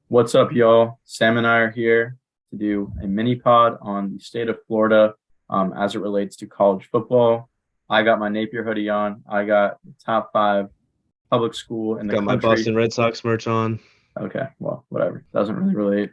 What's up, y'all? Sam and I are here to do a mini pod on the state of Florida as it relates to college football. I got my Napier hoodie on. I got the top five public school in the Got my country. Boston Red Sox merch on. Okay, well, whatever. Doesn't really relate.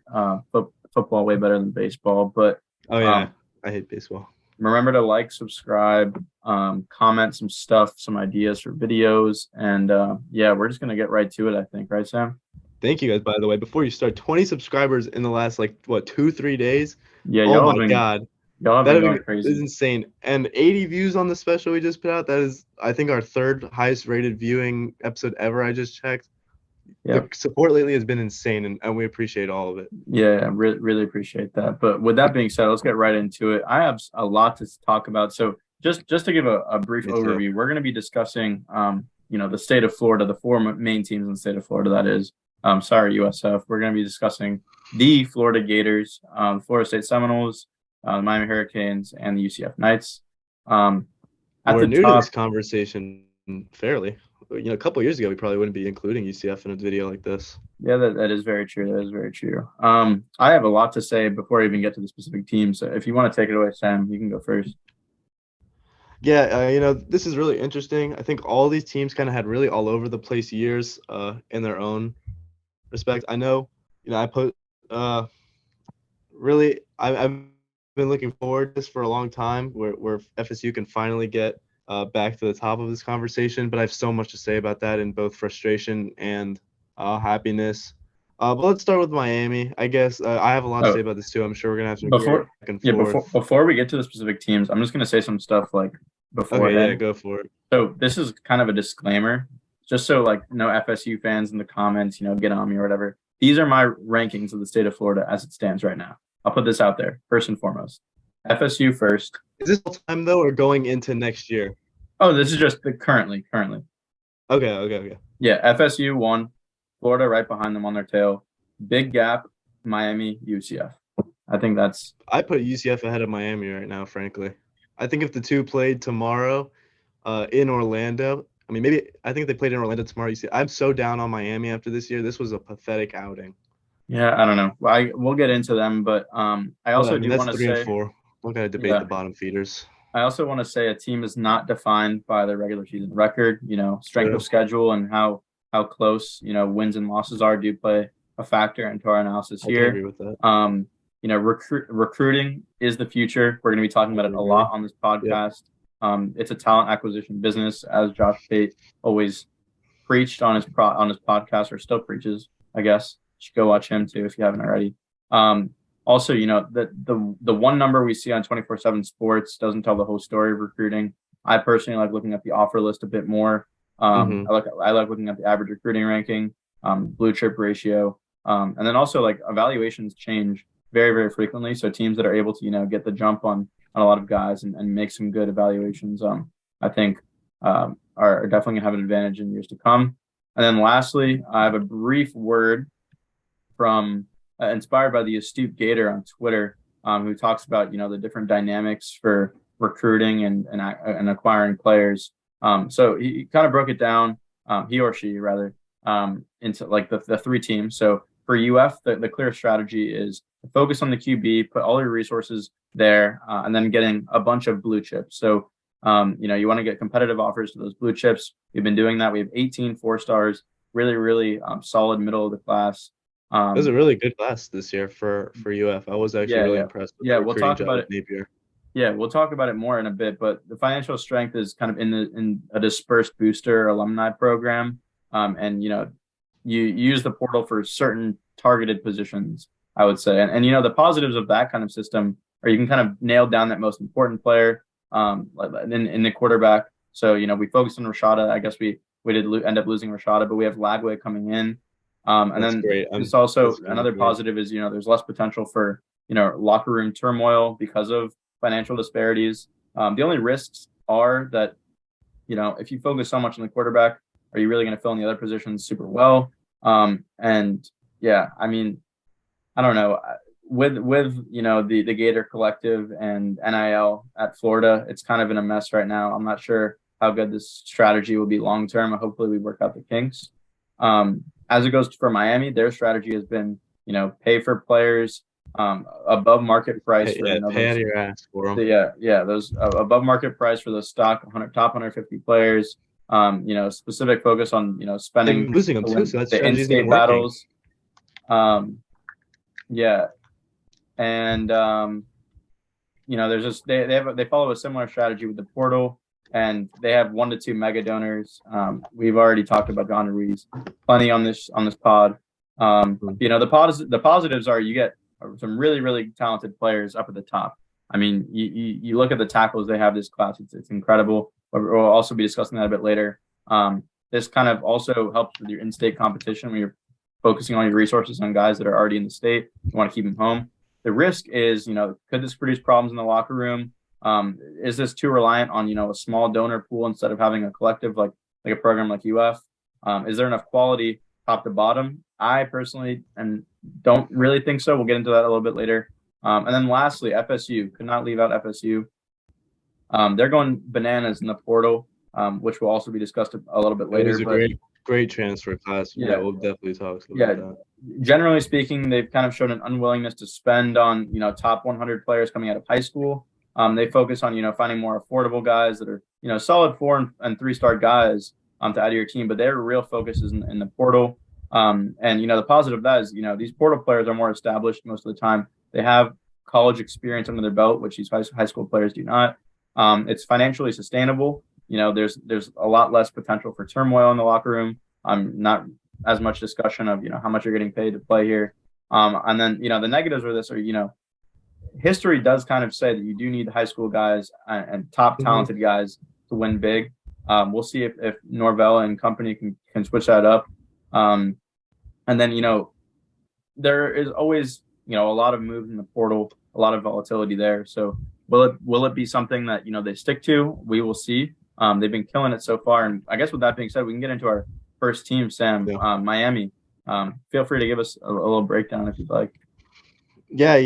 Football way better than baseball. But Oh yeah, um, I hate baseball. remember to like, subscribe, comment some stuff, some ideas for videos, and yeah, we're just gonna get right to it. I think, right, Sam? Thank you guys, by the way. Before you start, 20 subscribers in the last like what 2-3 days. Yeah, Oh my God, y'all have been that going is crazy. insane. And 80 views on the special we just put out. That is, I think, our third highest rated viewing episode ever. I just checked. Yeah. The support lately has been insane, and we appreciate all of it. Yeah, really appreciate that. But with that being said, let's get right into it. I have a lot to talk about. So just to give a brief Me too. overview, we're going to be discussing the state of Florida, the four main teams in the state of Florida, that is. Sorry, USF. We're going to be discussing the Florida Gators, Florida State Seminoles, the Miami Hurricanes, and the UCF Knights. Um, at We're the new to this top, conversation fairly. A couple years ago, we probably wouldn't be including UCF in a video like this. yeah, that is very true. That is very true. I have a lot to say before I even get to the specific teams. So if you want to take it away, Sam, you can go first. Yeah, this is really interesting. I think all these teams kind of had really all over the place years in their own respect. I know, I put really, I've been looking forward to this for a long time where FSU can finally get back to the top of this conversation. But I have so much to say about that in both frustration and happiness. But let's start with Miami. I guess I have a lot to say Oh, about this too. I'm sure we're going to have some great before back and yeah, forth. before we get to the specific teams, I'm just gonna say some stuff like Okay, yeah, beforehand. go for it. So this is kind of a disclaimer, just so like no FSU fans in the comments, get on me or whatever. These are my rankings of the state of Florida as it stands right now. I'll put this out there first and foremost. FSU first. Is this all time though, or going into next year? Oh, this is just the currently. Okay. Yeah, FSU one, Florida right behind them on their tail. Big gap, Miami, UCF. I think that's I put UCF ahead of Miami right now, frankly. I think if the two played tomorrow in Orlando, I mean, maybe I think if they played in Orlando tomorrow, I'm so down on Miami after this year. This was a pathetic outing. yeah, I don't know. We'll get into them, but I Well, I also mean, do that's want to three and say, four. We're gonna debate yeah, the bottom feeders. I also want to say a team is not defined by their regular season record. Strength of True. schedule and how close wins and losses are do play a factor into our analysis I can here. agree with that. Recruiting is the future. We're going to be talking I about would it a agree. lot on this Yep. podcast. It's a talent acquisition business, as Josh Pate always preached on his podcast, or still preaches, I guess. You should go watch him too if you haven't already. Um, Also, the one number we see on 24/7 Sports doesn't tell the whole story of recruiting. I personally like looking at the offer list a bit more. Mm-hmm. I like looking at the average recruiting ranking, blue chip ratio, and then also like evaluations change very very frequently. So teams that are able to get the jump on a lot of guys and make some good evaluations, I think are definitely gonna have an advantage in years to come. And then lastly, I have a brief word from inspired by the astute Gator on Twitter, who talks about the different dynamics for recruiting and acquiring players. So he kind of broke it down, he or she rather, into like the three teams. So for UF, the clear strategy is to focus on the QB, put all your resources there, and then getting a bunch of blue chips. So you want to get competitive offers to those blue chips. We've been doing that. We have 18 4 stars, really solid middle of the class. It was a Um, really good class this year for UF. I was actually yeah, really yeah, impressed with yeah. the We'll recruiting talk job about with it. Napier. Yeah, we'll talk about it more in a bit. But the financial strength is kind of in a dispersed booster alumni program, and you use the portal for certain targeted positions. I would say, and the positives of that kind of system are you can kind of nail down that most important player, like in the quarterback. So we focused on Rashada. I guess we did end up losing Rashada, but we have Lagway coming in. And That's then great. this also That's really another great. positive is there's less potential for locker room turmoil because of financial disparities. The only risks are that if you focus so much on the quarterback, are you really going to fill in the other positions super well? And yeah, I mean, I don't know. With the Gator Collective and NIL at Florida, it's kind of in a mess right now. I'm not sure how good this strategy will be long term. Hopefully, we work out the kinks. As it goes for Miami, their strategy has been pay for players above market price Pay, for yeah, pay out those. of your ass for them. Yeah, those above market price for those top 150 players. Specific focus on spending And losing them to too, win so that the strategy isn't even in-state working. battles. Yeah, and there's just they follow a similar strategy with the portal, and they have 1 to 2 mega donors. We've already talked about John Ruiz plenty on this pod. The positives are you get some really really talented players up at the top. I mean, you look at the tackles they have this class; it's incredible. We'll also be discussing that a bit later. This kind of also helps with your in-state competition when you're focusing all your resources on guys that are already in the state. You want to keep them home. The risk is, could this produce problems in the locker room? Is this too reliant on, a small donor pool instead of having a collective like a program like UF? Is there enough quality top to bottom? I personally don't really think so. We'll get into that a little bit later. And then lastly, FSU could not leave out FSU. They're going bananas in the portal, which will also be discussed a little bit later. It was a great transfer class. Yeah, we'll definitely talk about that. Generally speaking, they've kind of shown an unwillingness to spend on, top 100 players coming out of high school. They focus on, finding more affordable guys that are, solid 4 and 3-star guys to add to your team, but their real focus is in the portal. And, the positive of that is, these portal players are more established most of the time. They have college experience under their belt, which these high school players do not. It's financially sustainable. There's a lot less potential for turmoil in the locker room. Not as much discussion of, how much you're getting paid to play here. And then, the negatives of this are, history does kind of say that you do need high school guys and top talented guys to win big. We'll see if Norvell and company can switch that up. And then, there is always, a lot of moves in the portal, a lot of volatility there. So will it be something that, they stick to? We will see. They've been killing it so far. And I guess with that being said, we can get into our first team, Sam, Miami. Feel free to give us a little breakdown if you'd like. Yeah,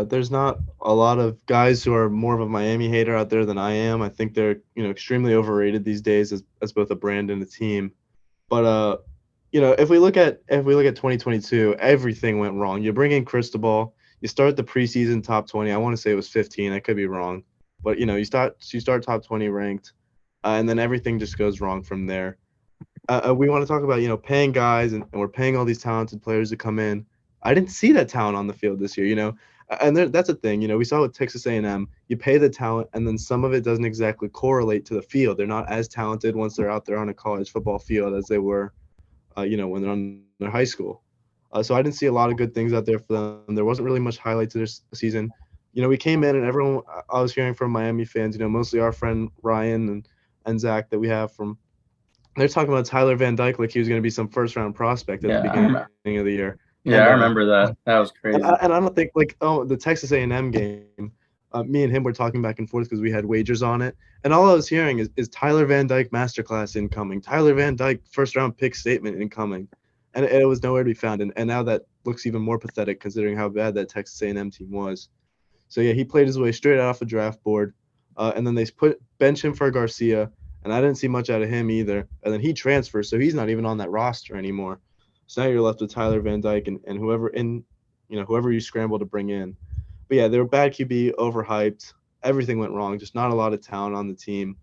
there's not a lot of guys who are more of a Miami hater out there than I am. I think they're, extremely overrated these days as both a brand and a team. But if we look at 2022, everything went wrong. You bring in Cristobal, you start the preseason top 20. I want to say it was 15. I could be wrong, but you start top 20 ranked, and then everything just goes wrong from there. We want to talk about paying guys and we're paying all these talented players to come in. I didn't see that talent on the field this year, and that's a thing. We saw with Texas A&M, you pay the talent and then some of it doesn't exactly correlate to the field. They're not as talented once they're out there on a college football field as they were, when they're on their high school. So I didn't see a lot of good things out there for them. There wasn't really much highlight to this season. We came in and everyone I was hearing from Miami fans, mostly our friend Ryan and Zach that we have from. They're talking about Tyler Van Dyke like he was going to be some first-round prospect at the beginning of the year. Yeah, I remember that. That was crazy. And I don't think the Texas A&M game, me and him were talking back and forth because we had wagers on it. And all I was hearing is Tyler Van Dyke masterclass incoming. Tyler Van Dyke first-round pick statement incoming. And it was nowhere to be found. And now that looks even more pathetic considering how bad that Texas A&M team was. So, yeah, he played his way straight off the draft board. And then they bench him for Garcia. And I didn't see much out of him either. And then he transfers, so he's not even on that roster anymore. So now you're left with Tyler Van Dyke and whoever you scramble to bring in. But yeah, they were bad QB, overhyped. Everything went wrong. Just not a lot of talent on the team.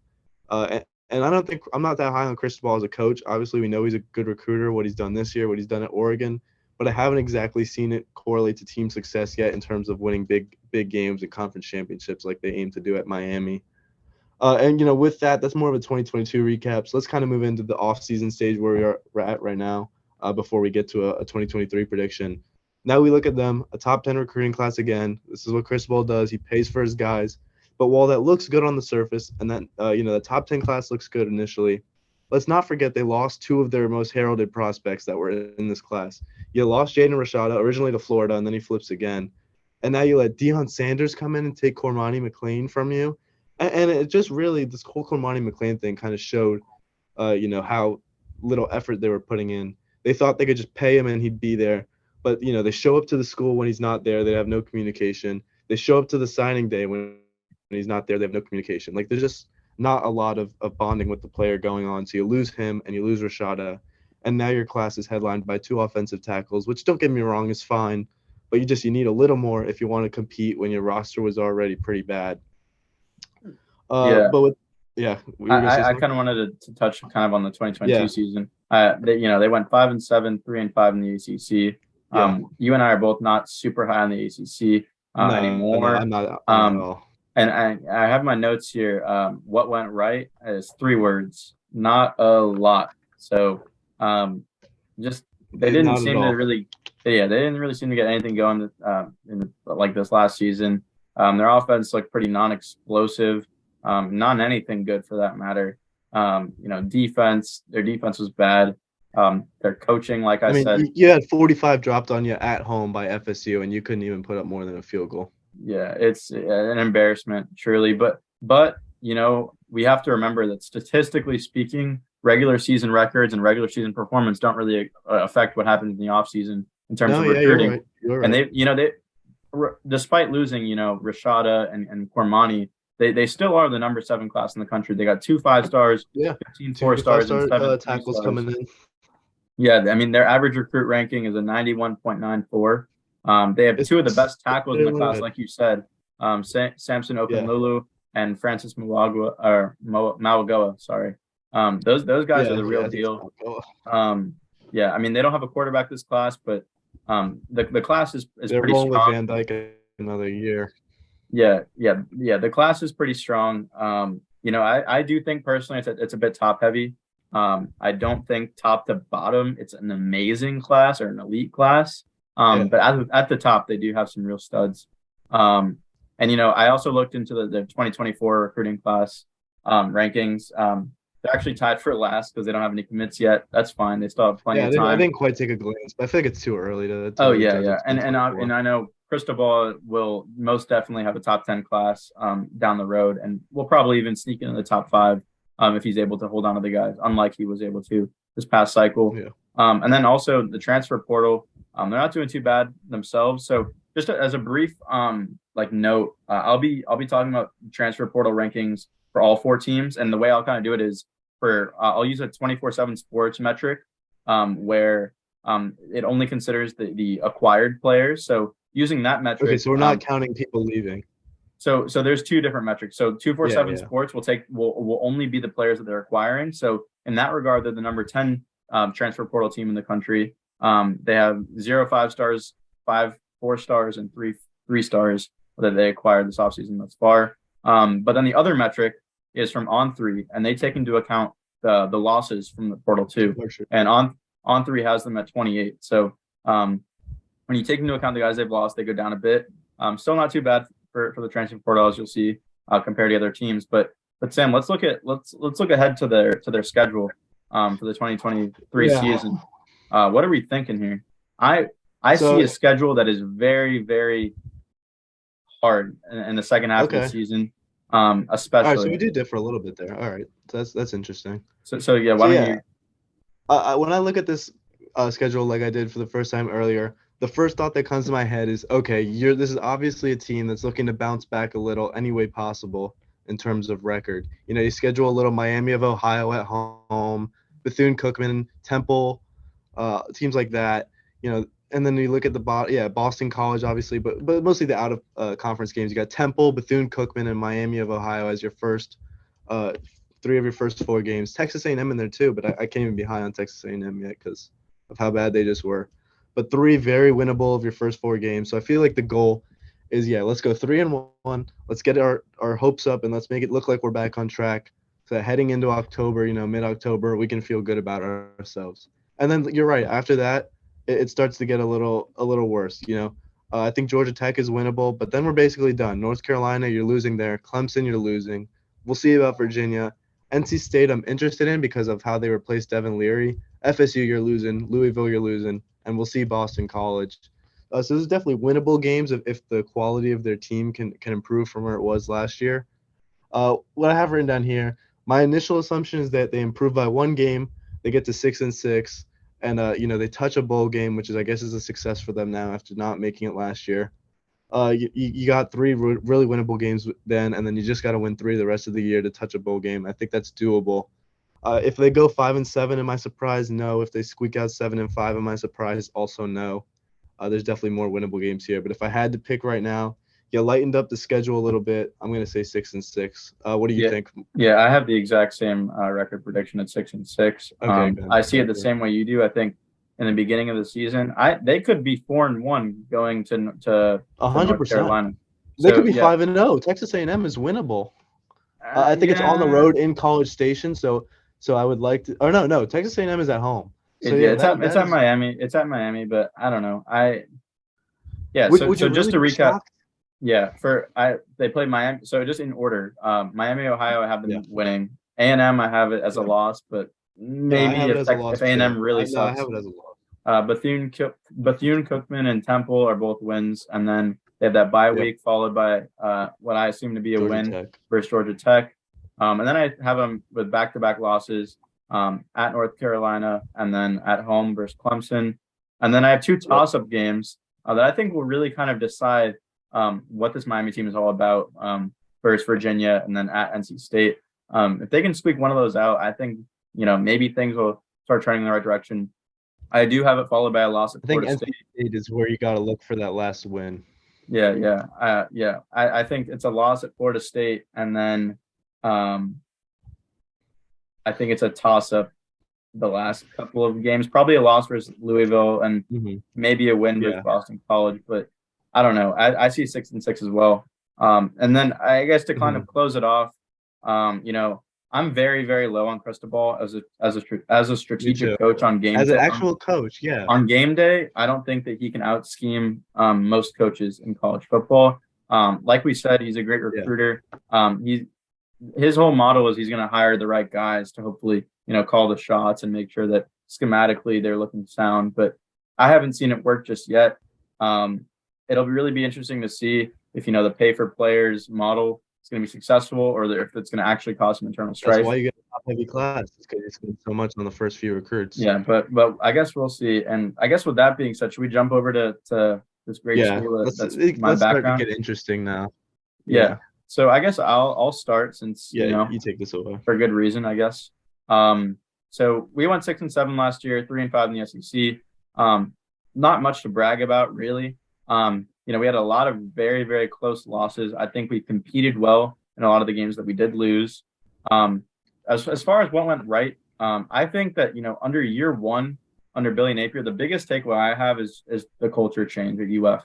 And I'm not that high on Cristobal as a coach. Obviously, we know he's a good recruiter, what he's done this year, what he's done at Oregon. But I haven't exactly seen it correlate to team success yet in terms of winning big games and conference championships like they aim to do at Miami. And with that's more of a 2022 recap. So let's kind of move into the off-season stage where we're at right now before we get to a 2023 prediction. Now we look at them, a top 10 recruiting class again. This is what Cristobal does. He pays for his guys. But while that looks good on the surface and that, the top 10 class looks good initially, let's not forget they lost 2 of their most heralded prospects that were in this class. You lost Jaden Rashada, originally to Florida, and then he flips again. And now you let Deion Sanders come in and take Cormani McLean from you. And it just really, this whole Cormani McLean thing kind of showed, how little effort they were putting in. They thought they could just pay him and he'd be there. But, they show up to the school when he's not there. They have no communication. They show up to the signing day when he's not there. They have no communication. There's just not a lot of bonding with the player going on. So you lose him and you lose Rashada. and now your class is headlined by 2 offensive tackles, which, don't get me wrong, is fine, but you need a little more if you want to compete when your roster was already pretty bad. Yeah. But with yeah, we were gonna say I something. kind of wanted to touch kind of on the 2022 Yeah, season. They went 5-7, 3-5 in the ACC. yeah. You and I are both not super high on the ACC No, anymore. I'm not on it at Um, all. and I have my notes here. What went right is 3 words, not a lot. So um, just they didn't Not at seem to all. really, yeah, they didn't really seem to get anything going like this last season. Their offense looked pretty non-explosive, not anything good for that matter. Defense, their defense was bad. Their coaching, like I I mean, said, you had 45 dropped on you at home by FSU, and you couldn't even put up more than a field goal. yeah, it's an embarrassment, truly. But we have to remember that statistically speaking, regular season records and regular season performance don't really affect what happens in the offseason in terms No, of yeah, you're recruiting. right. You're And right. despite losing, Rashada and Cormani, they still are the number 7 class in the country. They got 2 5 stars, Yeah, 15 two 4 stars, and five-star 7 3 tackles stars. coming in. Yeah, I mean their average recruit ranking is a 91.94. They have It's 2 of the best tackles in the class, bad. like you said, Samson Yeah, Okunlulu and Francis Mauagoa. Sorry, those guys are the real I think deal. so. Yeah, I mean they don't have a quarterback this class, but the class is They're pretty rolling with strong. Van Dyke another year. Yeah. The class is pretty strong. I do think personally it's a bit top heavy. I don't think top to bottom it's an amazing class or an elite class. Yeah, But at the top they do have some real studs. And I also looked into the 2024 recruiting class rankings. They're actually tied for last because they don't have any commits yet. That's fine. They still have plenty yeah. of I time. didn't quite take a glance, but I feel like it's too early to Oh really yeah, judge a yeah, and 2024. I know Cristobal will most definitely have a top 10 class down the road, and will probably even sneak into the top 5 if he's able to hold on to the guys, unlike he was able to this past cycle. Yeah. And then also the transfer portal, they're not doing too bad themselves. So just as a brief note, I'll be talking about transfer portal rankings for all 4 teams, and the way I'll kind of do it is I'll use a 24/7 sports metric where it only considers the acquired players. So using that metric, Okay, so we're not counting people leaving. so there's 2 different metrics. So 247 Yeah. Sports will only be the players that they're acquiring. So in that regard, they're the number 10 transfer portal team in the country. They have 0 5 stars, 5 4 stars, and 3 stars that they acquired this offseason thus far. But then the other metric is from On3, and they take into account the losses from the portal too. Sure. And On3 has them at 28. So when you take into account the guys they've lost, they go down a bit. Still not too bad for the transfer portal, as you'll see compared to other teams. But Sam, let's look ahead to their schedule for the 2023 season. What are we thinking here? I see a schedule that is very, very hard in the second half of the season, especially. All right, so we do differ a little bit there. All right, so that's interesting. So yeah, why don't you? When I look at this schedule like I did for the first time earlier, the first thought that comes to my head is, okay, this is obviously a team that's looking to bounce back a little any way possible in terms of record. You schedule a little Miami of Ohio at home, Bethune-Cookman, Temple, teams like that. And then you look at Boston College, obviously, but mostly the out of conference games. You got Temple, Bethune-Cookman, and Miami of Ohio as your first 3 of your first 4 games. Texas A&M in there too, but I can't even be high on Texas A&M yet because of how bad they just were. But 3 very winnable of your first 4 games. So I feel like the goal is, let's go 3-1. Let's get our hopes up and let's make it look like we're back on track. So that heading into October, mid-October, we can feel good about ourselves. And then you're right. After that, it starts to get a little worse. I think Georgia Tech is winnable, but then we're basically done. North Carolina, you're losing there. Clemson, you're losing. We'll see about Virginia. NC State, I'm interested in because of how they replaced Devin Leary. FSU, you're losing. Louisville, you're losing. And we'll see Boston College. So there's definitely winnable games if the quality of their team can improve from where it was last year. What I have written down here, my initial assumption is that they improve by 1 game. They get to 6-6. And, they touch a bowl game, which I guess is a success for them now after not making it last year. You got 3 really winnable games then, and then you just got to win 3 the rest of the year to touch a bowl game. I think that's doable. If they go 5-7, am I surprised? No. If they squeak out 7-5, am I surprised? Also, no. There's definitely more winnable games here. But if I had to pick right now, you lightened up the schedule a little bit. I'm gonna say 6-6. What do you Yeah, think? yeah, I have the exact same record prediction at 6-6. Okay, good. I see it the same way you do. I think in the beginning of the season, they could be 4-1 going to North 100%. Carolina. They could So be yeah, 5-0. Texas A&M is winnable. I think it's on the yeah, road in College Station, so I would like to. Or no, Texas A&M is at home. So yeah, yeah, it's that at is. Miami. It's at Miami, but I don't know. Yeah. Would So you just really to be recap, shocked? yeah, they played Miami. So just in order, Miami, Ohio, I have Yeah, them winning. A&M, I have it as a yeah, loss, but yeah. I maybe have it if as a loss if A&M too. really I have sucks. it as a loss. Bethune-Cookman and Temple are both wins, and then they have that bye Yep. week followed by what I assume to be a Georgia win Tech. versus Georgia Tech. And then I have them with back-to-back losses at North Carolina and then at home versus Clemson. And then I have two Yep. toss-up games that I think will really kind of decide what this Miami team is all about versus Virginia and then at NC State. If they can squeak one of those out, I think, maybe things will start trending in the right direction. I do have it followed by a loss at I think Florida NC State. State is where you got to look for that last win. Yeah. I think it's a loss at Florida State, and then I think it's a toss-up the last couple of games. Probably a loss versus Louisville, and maybe a win versus Yeah. Boston College. But I don't know. I see 6-6 as well. And then I guess to kind of close it off, I'm very, very low on Cristobal as a strategic coach on game As an day. actual coach, yeah. On game day, I don't think that he can out scheme most coaches in college football. Like we said, he's a great recruiter. His whole model is he's going to hire the right guys to hopefully, call the shots and make sure that schematically they're looking sound. But I haven't seen it work just yet. It'll really be interesting to see if, the pay for players model is going to be successful or if it's going to actually cause some internal strife. That's why you get a top-heavy class. It's because you spend so much on the first few recruits. Yeah, but I guess we'll see. And I guess with that being said, should we jump over to this great school that's my let's background? Start to get interesting now. Yeah. So I guess I'll start since you take this over for good reason, I guess. So we went 6-7 last year, 3-5 in the SEC. Not much to brag about, really. We had a lot of very, very close losses. I think we competed well in a lot of the games that we did lose. As far as what went right, I think that under year one under Billy Napier, the biggest takeaway I have is the culture change at UF.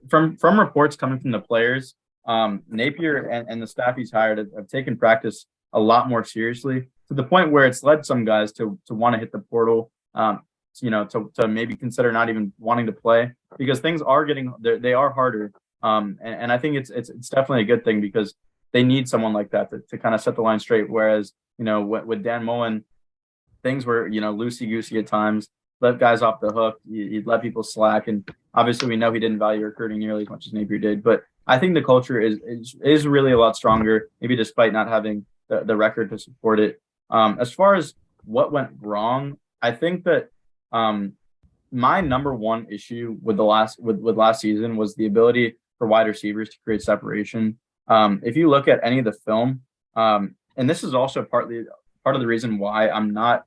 From reports coming from the players, Napier and the staff he's hired have taken practice a lot more seriously to the point where it's led some guys to want to hit the portal, to maybe consider not even wanting to play because things are they are harder. And I think it's definitely a good thing because they need someone like that to kind of set the line straight. Whereas, with Dan Mullen, things were, loosey-goosey at times, let guys off the hook. He'd let people slack. And obviously we know he didn't value recruiting nearly as much as Napier did. But I think the culture is really a lot stronger, maybe despite not having the record to support it. As far as what went wrong, I think that my number one issue with last season was the ability for wide receivers to create separation. If you look at any of the film, and this is also part of the reason why I'm not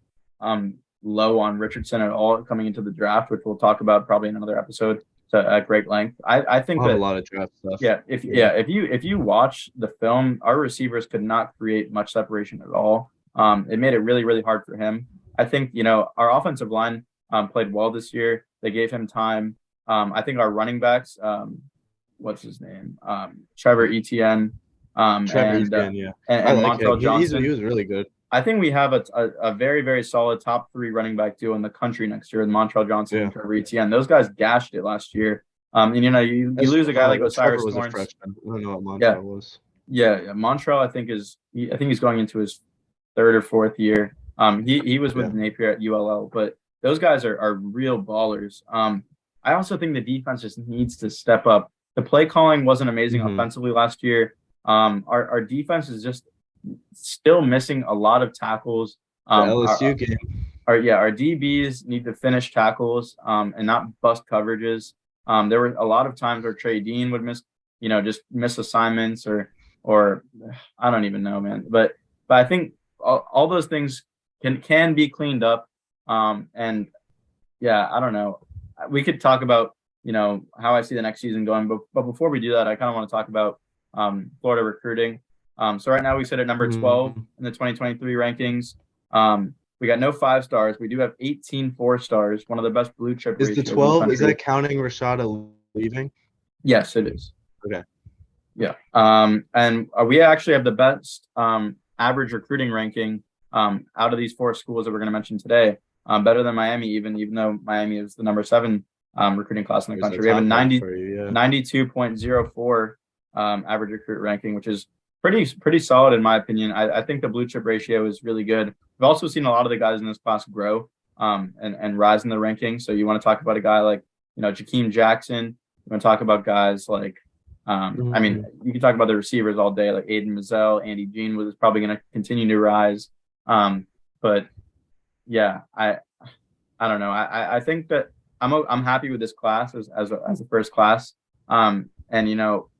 low on Richardson at all coming into the draft, which we'll talk about probably in another episode at great length. I think we'll have a lot of draft stuff. If you watch the film, our receivers could not create much separation at all. It made it really, really hard for him. I think our offensive line played well this year. They gave him time. I think our running backs, what's his name? Trevor Etienne. And Montrell Johnson. He was really good. I think we have a very, very solid top 3 running back duo in the country next year with Montrell Johnson and Trevor Etienne. Those guys gashed it last year. And you lose a guy like Osiris was Torrance. A freshman. I don't know what Montrell was. Yeah, Montrell I think he's going into his 3rd or 4th year. He was with Napier at ULL, but those guys are real ballers. I also think the defense just needs to step up. The play calling wasn't amazing offensively last year. Our defense is just still missing a lot of tackles. The LSU game. Our DBs need to finish tackles and not bust coverages. There were a lot of times where Trey Dean would miss, just miss assignments or I don't even know, man. But But I think all those things can be cleaned up. And yeah, I don't know. We could talk about, how I see the next season going. But before we do that, I kind of want to talk about Florida recruiting. So right now we sit at number 12 Mhm. in the 2023 rankings. We got no 5 stars. We do have 18 4 stars, one of the best blue chip Is the ratios in the 12, is country. that counting Rashada leaving? Yes, it is. Okay. Yeah. And we actually have the best average recruiting ranking out of these 4 schools that we're going to mention today. Better than Miami, even though Miami is the number 7 recruiting class in the country. We have a Top for you, yeah. 92.04 average recruit ranking, which is pretty solid in my opinion. I think the blue chip ratio is really good. We've also seen a lot of the guys in this class grow and rise in the ranking. So you want to talk about a guy like, Jakeem Jackson. You want to talk about guys like, I mean, you can talk about the receivers all day, like Aiden Mazzell, Andy Jean was probably going to continue to rise. But yeah, I don't know. I think that I'm happy with this class as a first class. And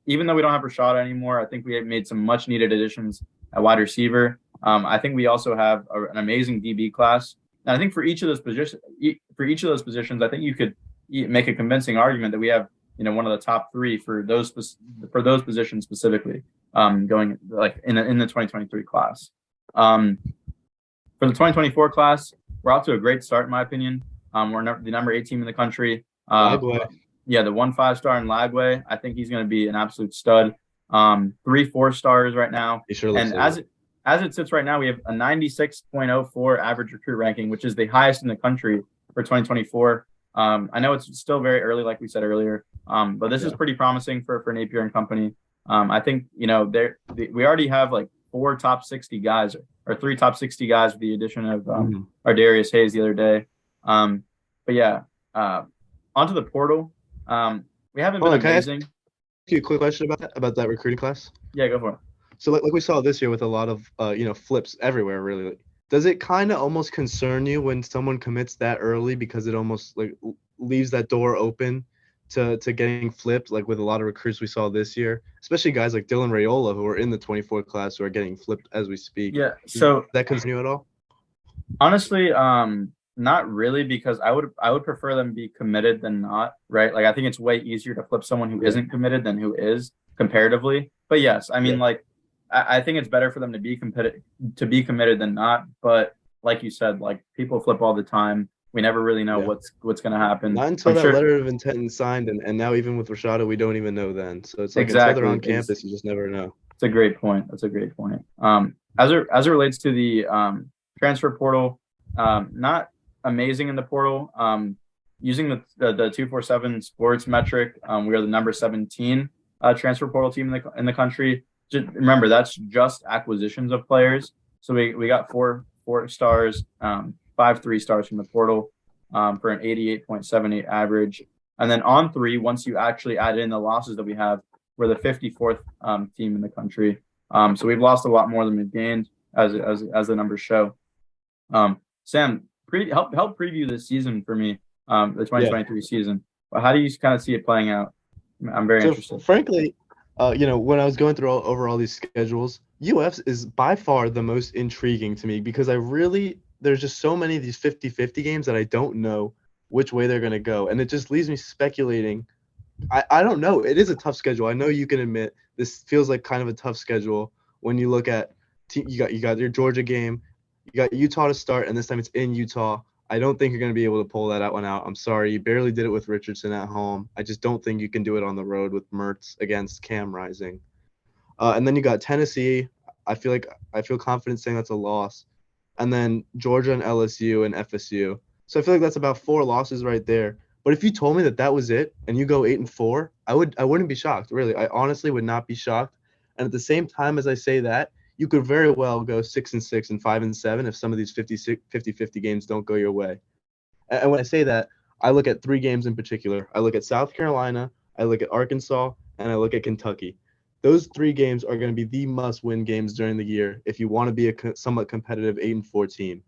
even though we don't have Rashada anymore, I think we have made some much needed additions at wide receiver. I think we also have an amazing DB class. And I think for each of those positions, I think you could make a convincing argument that we have, one of the top 3 for those positions specifically, going like in the 2023 class. For the 2024 class, we're off to a great start, in my opinion. We're the number 8 team in the country. Yeah, the 1 5-star in Lagway. I think he's going to be an absolute stud. 3 4-stars right now. And as it sits right now, we have a 96.04 average recruit ranking, which is the highest in the country for 2024. I know it's still very early, like we said earlier, but this is pretty promising for Napier and company. I think we already have like 4 top 60 guys or 3 top 60 guys with the addition of Ardarius Hayes the other day. But yeah, onto the portal. We haven't been amazing. Can I ask you a quick question about that recruiting class? Yeah, go for it. So like we saw this year with a lot of flips everywhere, really. Does it kind of almost concern you when someone commits that early because it almost like leaves that door open to getting flipped, like with a lot of recruits we saw this year, especially guys like Dylan Raiola who are in the 24 class who are getting flipped as we speak? Yeah. So does that concern you at all? Honestly, not really, because I would prefer them be committed than not, right? Like I think it's way easier to flip someone who isn't committed than who is comparatively. But yes, I mean like I think it's better for them to be committed than not. But like you said, like people flip all the time. We never really know what's going to happen. Not until that letter of intent is signed, and now even with Rashada, we don't even know then. So it's like until they're on campus, you just never know. It's a great point. That's a great point. As it relates to the transfer portal, not amazing in the portal. Using the 247 sports metric, we are the number 17 transfer portal team in the country. Just remember, that's just acquisitions of players. So we got 4 stars, 5 3-stars from the portal, for an 88.78 average. And then on 3, once you actually add in the losses that we have, we're the 54th team in the country. So we've lost a lot more than we've gained, as the numbers show. Sam, help preview this season for me, the 2023 season. How do you kind of see it playing out? I'm very interested. Frankly, when I was going through over all these schedules, UF is by far the most intriguing to me because there's just so many of these 50-50 games that I don't know which way they're going to go. And it just leaves me speculating. I don't know. It is a tough schedule. I know you can admit this feels like kind of a tough schedule when you look at you got your Georgia game, you got Utah to start, and this time it's in Utah. I don't think you're going to be able to pull that one out. I'm sorry. You barely did it with Richardson at home. I just don't think you can do it on the road with Mertz against Cam Rising. And then you got Tennessee. I feel confident saying that's a loss. And then Georgia and LSU and FSU. So I feel like that's about 4 losses right there. But if you told me that was it and you go 8-4, I wouldn't be shocked, really. I honestly would not be shocked. And at the same time as I say that, you could very well go 6-6 and 5-7 if some of these 50-50 games don't go your way. And when I say that, I look at 3 games in particular. I look at South Carolina, I look at Arkansas, and I look at Kentucky. Those 3 games are going to be the must-win games during the year if you want to be a somewhat competitive 8-4 team.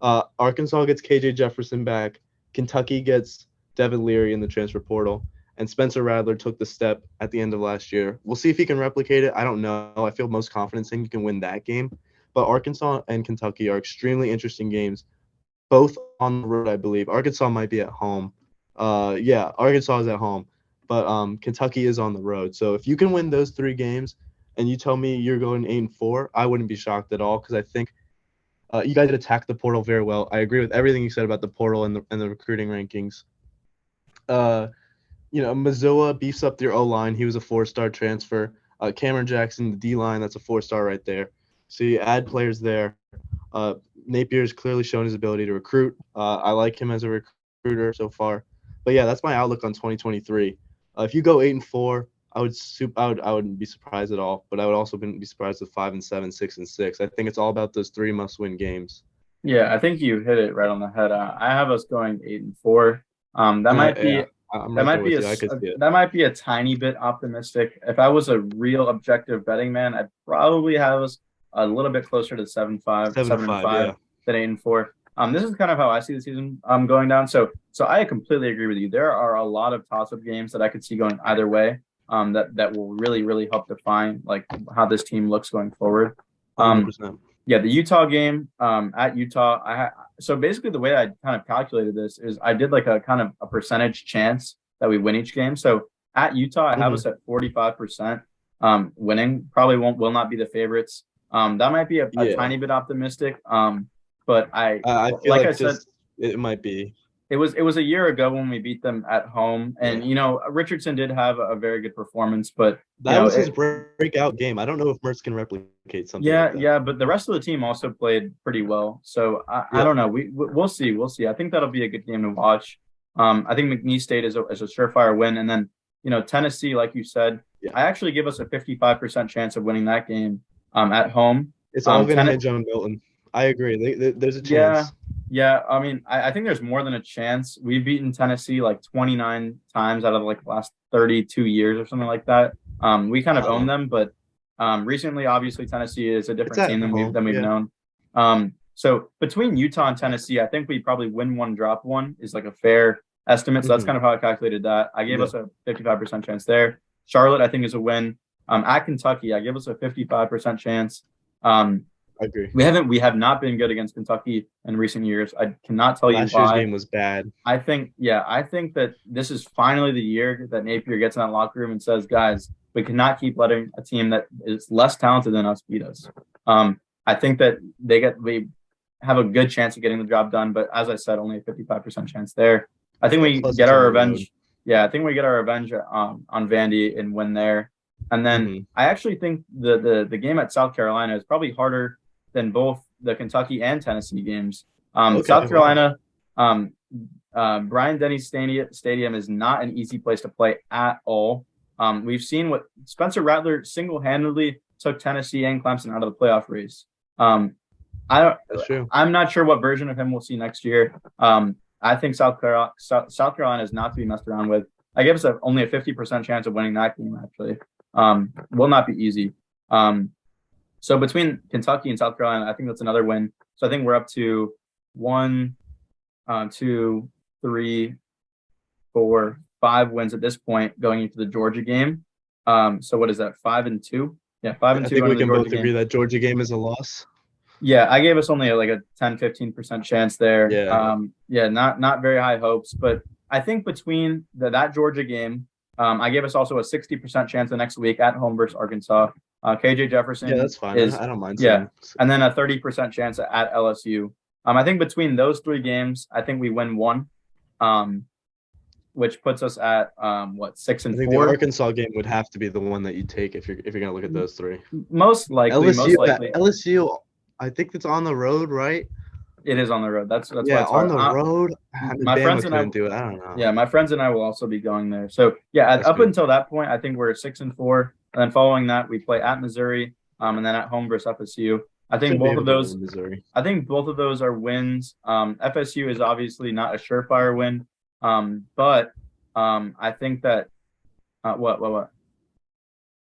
Arkansas gets KJ Jefferson back. Kentucky gets Devin Leary in the transfer portal. And Spencer Rattler took the step at the end of last year. We'll see if he can replicate it. I don't know. I feel most confident saying you can win that game. But Arkansas and Kentucky are extremely interesting games, both on the road, I believe. Arkansas might be at home. Yeah, Arkansas is at home, but Kentucky is on the road. So if you can win those 3 games, and you tell me you're going 8-4, I wouldn't be shocked at all because I think you guys attack the portal very well. I agree with everything you said about the portal and the recruiting rankings. Missoula beefs up their O-line. He was a 4-star transfer. Cameron Jackson, the D-line, that's a 4-star right there. So you add players there. Napier's clearly shown his ability to recruit. I like him as a recruiter so far. But yeah, that's my outlook on 2023. If you go 8-4, I wouldn't be surprised at all. But I would also be surprised with 5-7, 6-6. I think it's all about those 3 must-win games. Yeah, I think you hit it right on the head. I have us going 8-4. That might be Yeah, I'm that right there might be with you. I could see it. that might be a tiny bit optimistic. If I was a real objective betting man, I'd probably have us a little bit closer to 7-5, 7-5, 7-5 yeah. than 8-4. This is kind of how I see the season going down. So I completely agree with you. There are a lot of toss-up games that I could see going either way. That will really, really help define like how this team looks going forward. 100%. Yeah, the Utah game at Utah. So basically the way I kind of calculated this is I did like a kind of a percentage chance that we win each game. So at Utah, I have us at 45% winning. Probably will not be the favorites. That might be a tiny bit optimistic. But I feel like I said, it might be. It was a year ago when we beat them at home, and Richardson did have a very good performance, but that was his breakout game. I don't know if Mertz can replicate something. Yeah, like that. yeah, but the rest of the team also played pretty well. So I don't know. We'll see. We'll see. I think that'll be a good game to watch. I think McNeese State is a surefire win, and then Tennessee, like you said, I actually give us a 55% chance of winning that game at home. It's all going to hinge on Milton. I agree. There's a chance. Yeah. I mean, I think there's more than a chance. We've beaten Tennessee like 29 times out of like the last 32 years or something like that. We kind of own them, but recently, obviously, Tennessee is a different team than we've known. So between Utah and Tennessee, I think we probably win one, drop one is like a fair estimate. So that's kind of how I calculated that. I gave us a 55% chance there. Charlotte, I think, is a win. At Kentucky, I give us a 55% chance. I agree. We have not been good against Kentucky in recent years. I cannot tell you why. Last year's game was bad. I think that this is finally the year that Napier gets in that locker room and says, guys, we cannot keep letting a team that is less talented than us beat us. I think that we have a good chance of getting the job done, but as I said, only a 55% chance there. I think we get our revenge. Yeah, I think we get our revenge on Vandy and win there. And then I actually think the game at South Carolina is probably harder than both the Kentucky and Tennessee games. South Carolina, Bryant-Denny Stadium is not an easy place to play at all. We've seen what Spencer Rattler single-handedly took Tennessee and Clemson out of the playoff race. That's true. I'm not sure what version of him we'll see next year. I think South Carolina is not to be messed around with. I give us only a 50% chance of winning that game, actually. Will not be easy. So between Kentucky and South Carolina, I think that's another win. So I think we're up to 1, 2, 3, 4, 5 wins at this point going into the Georgia game. So what is that? 5-2? Yeah, 5-2. I think we can both agree that Georgia game is a loss. Yeah, I gave us only like a 10-15% chance there. Yeah. Not very high hopes, but I think between that Georgia game, I gave us also a 60% chance the next week at home versus Arkansas. KJ Jefferson. Yeah, that's fine. I don't mind. Yeah, and then a 30% chance at LSU. I think between those 3 games, I think we win 1, which puts us at 6-4. I think the Arkansas game would have to be the one that you take if you're gonna look at those 3. Most likely. LSU. I think it's on the road, right? It is on the road. That's on the road. My friends and I do it. I don't know. Yeah, my friends and I will also be going there. So up until that point, I think we're 6-4, and then following that, we play at Missouri, and then at home versus FSU. I think both of those. I think both of those are wins. FSU is obviously not a surefire win, but I think that what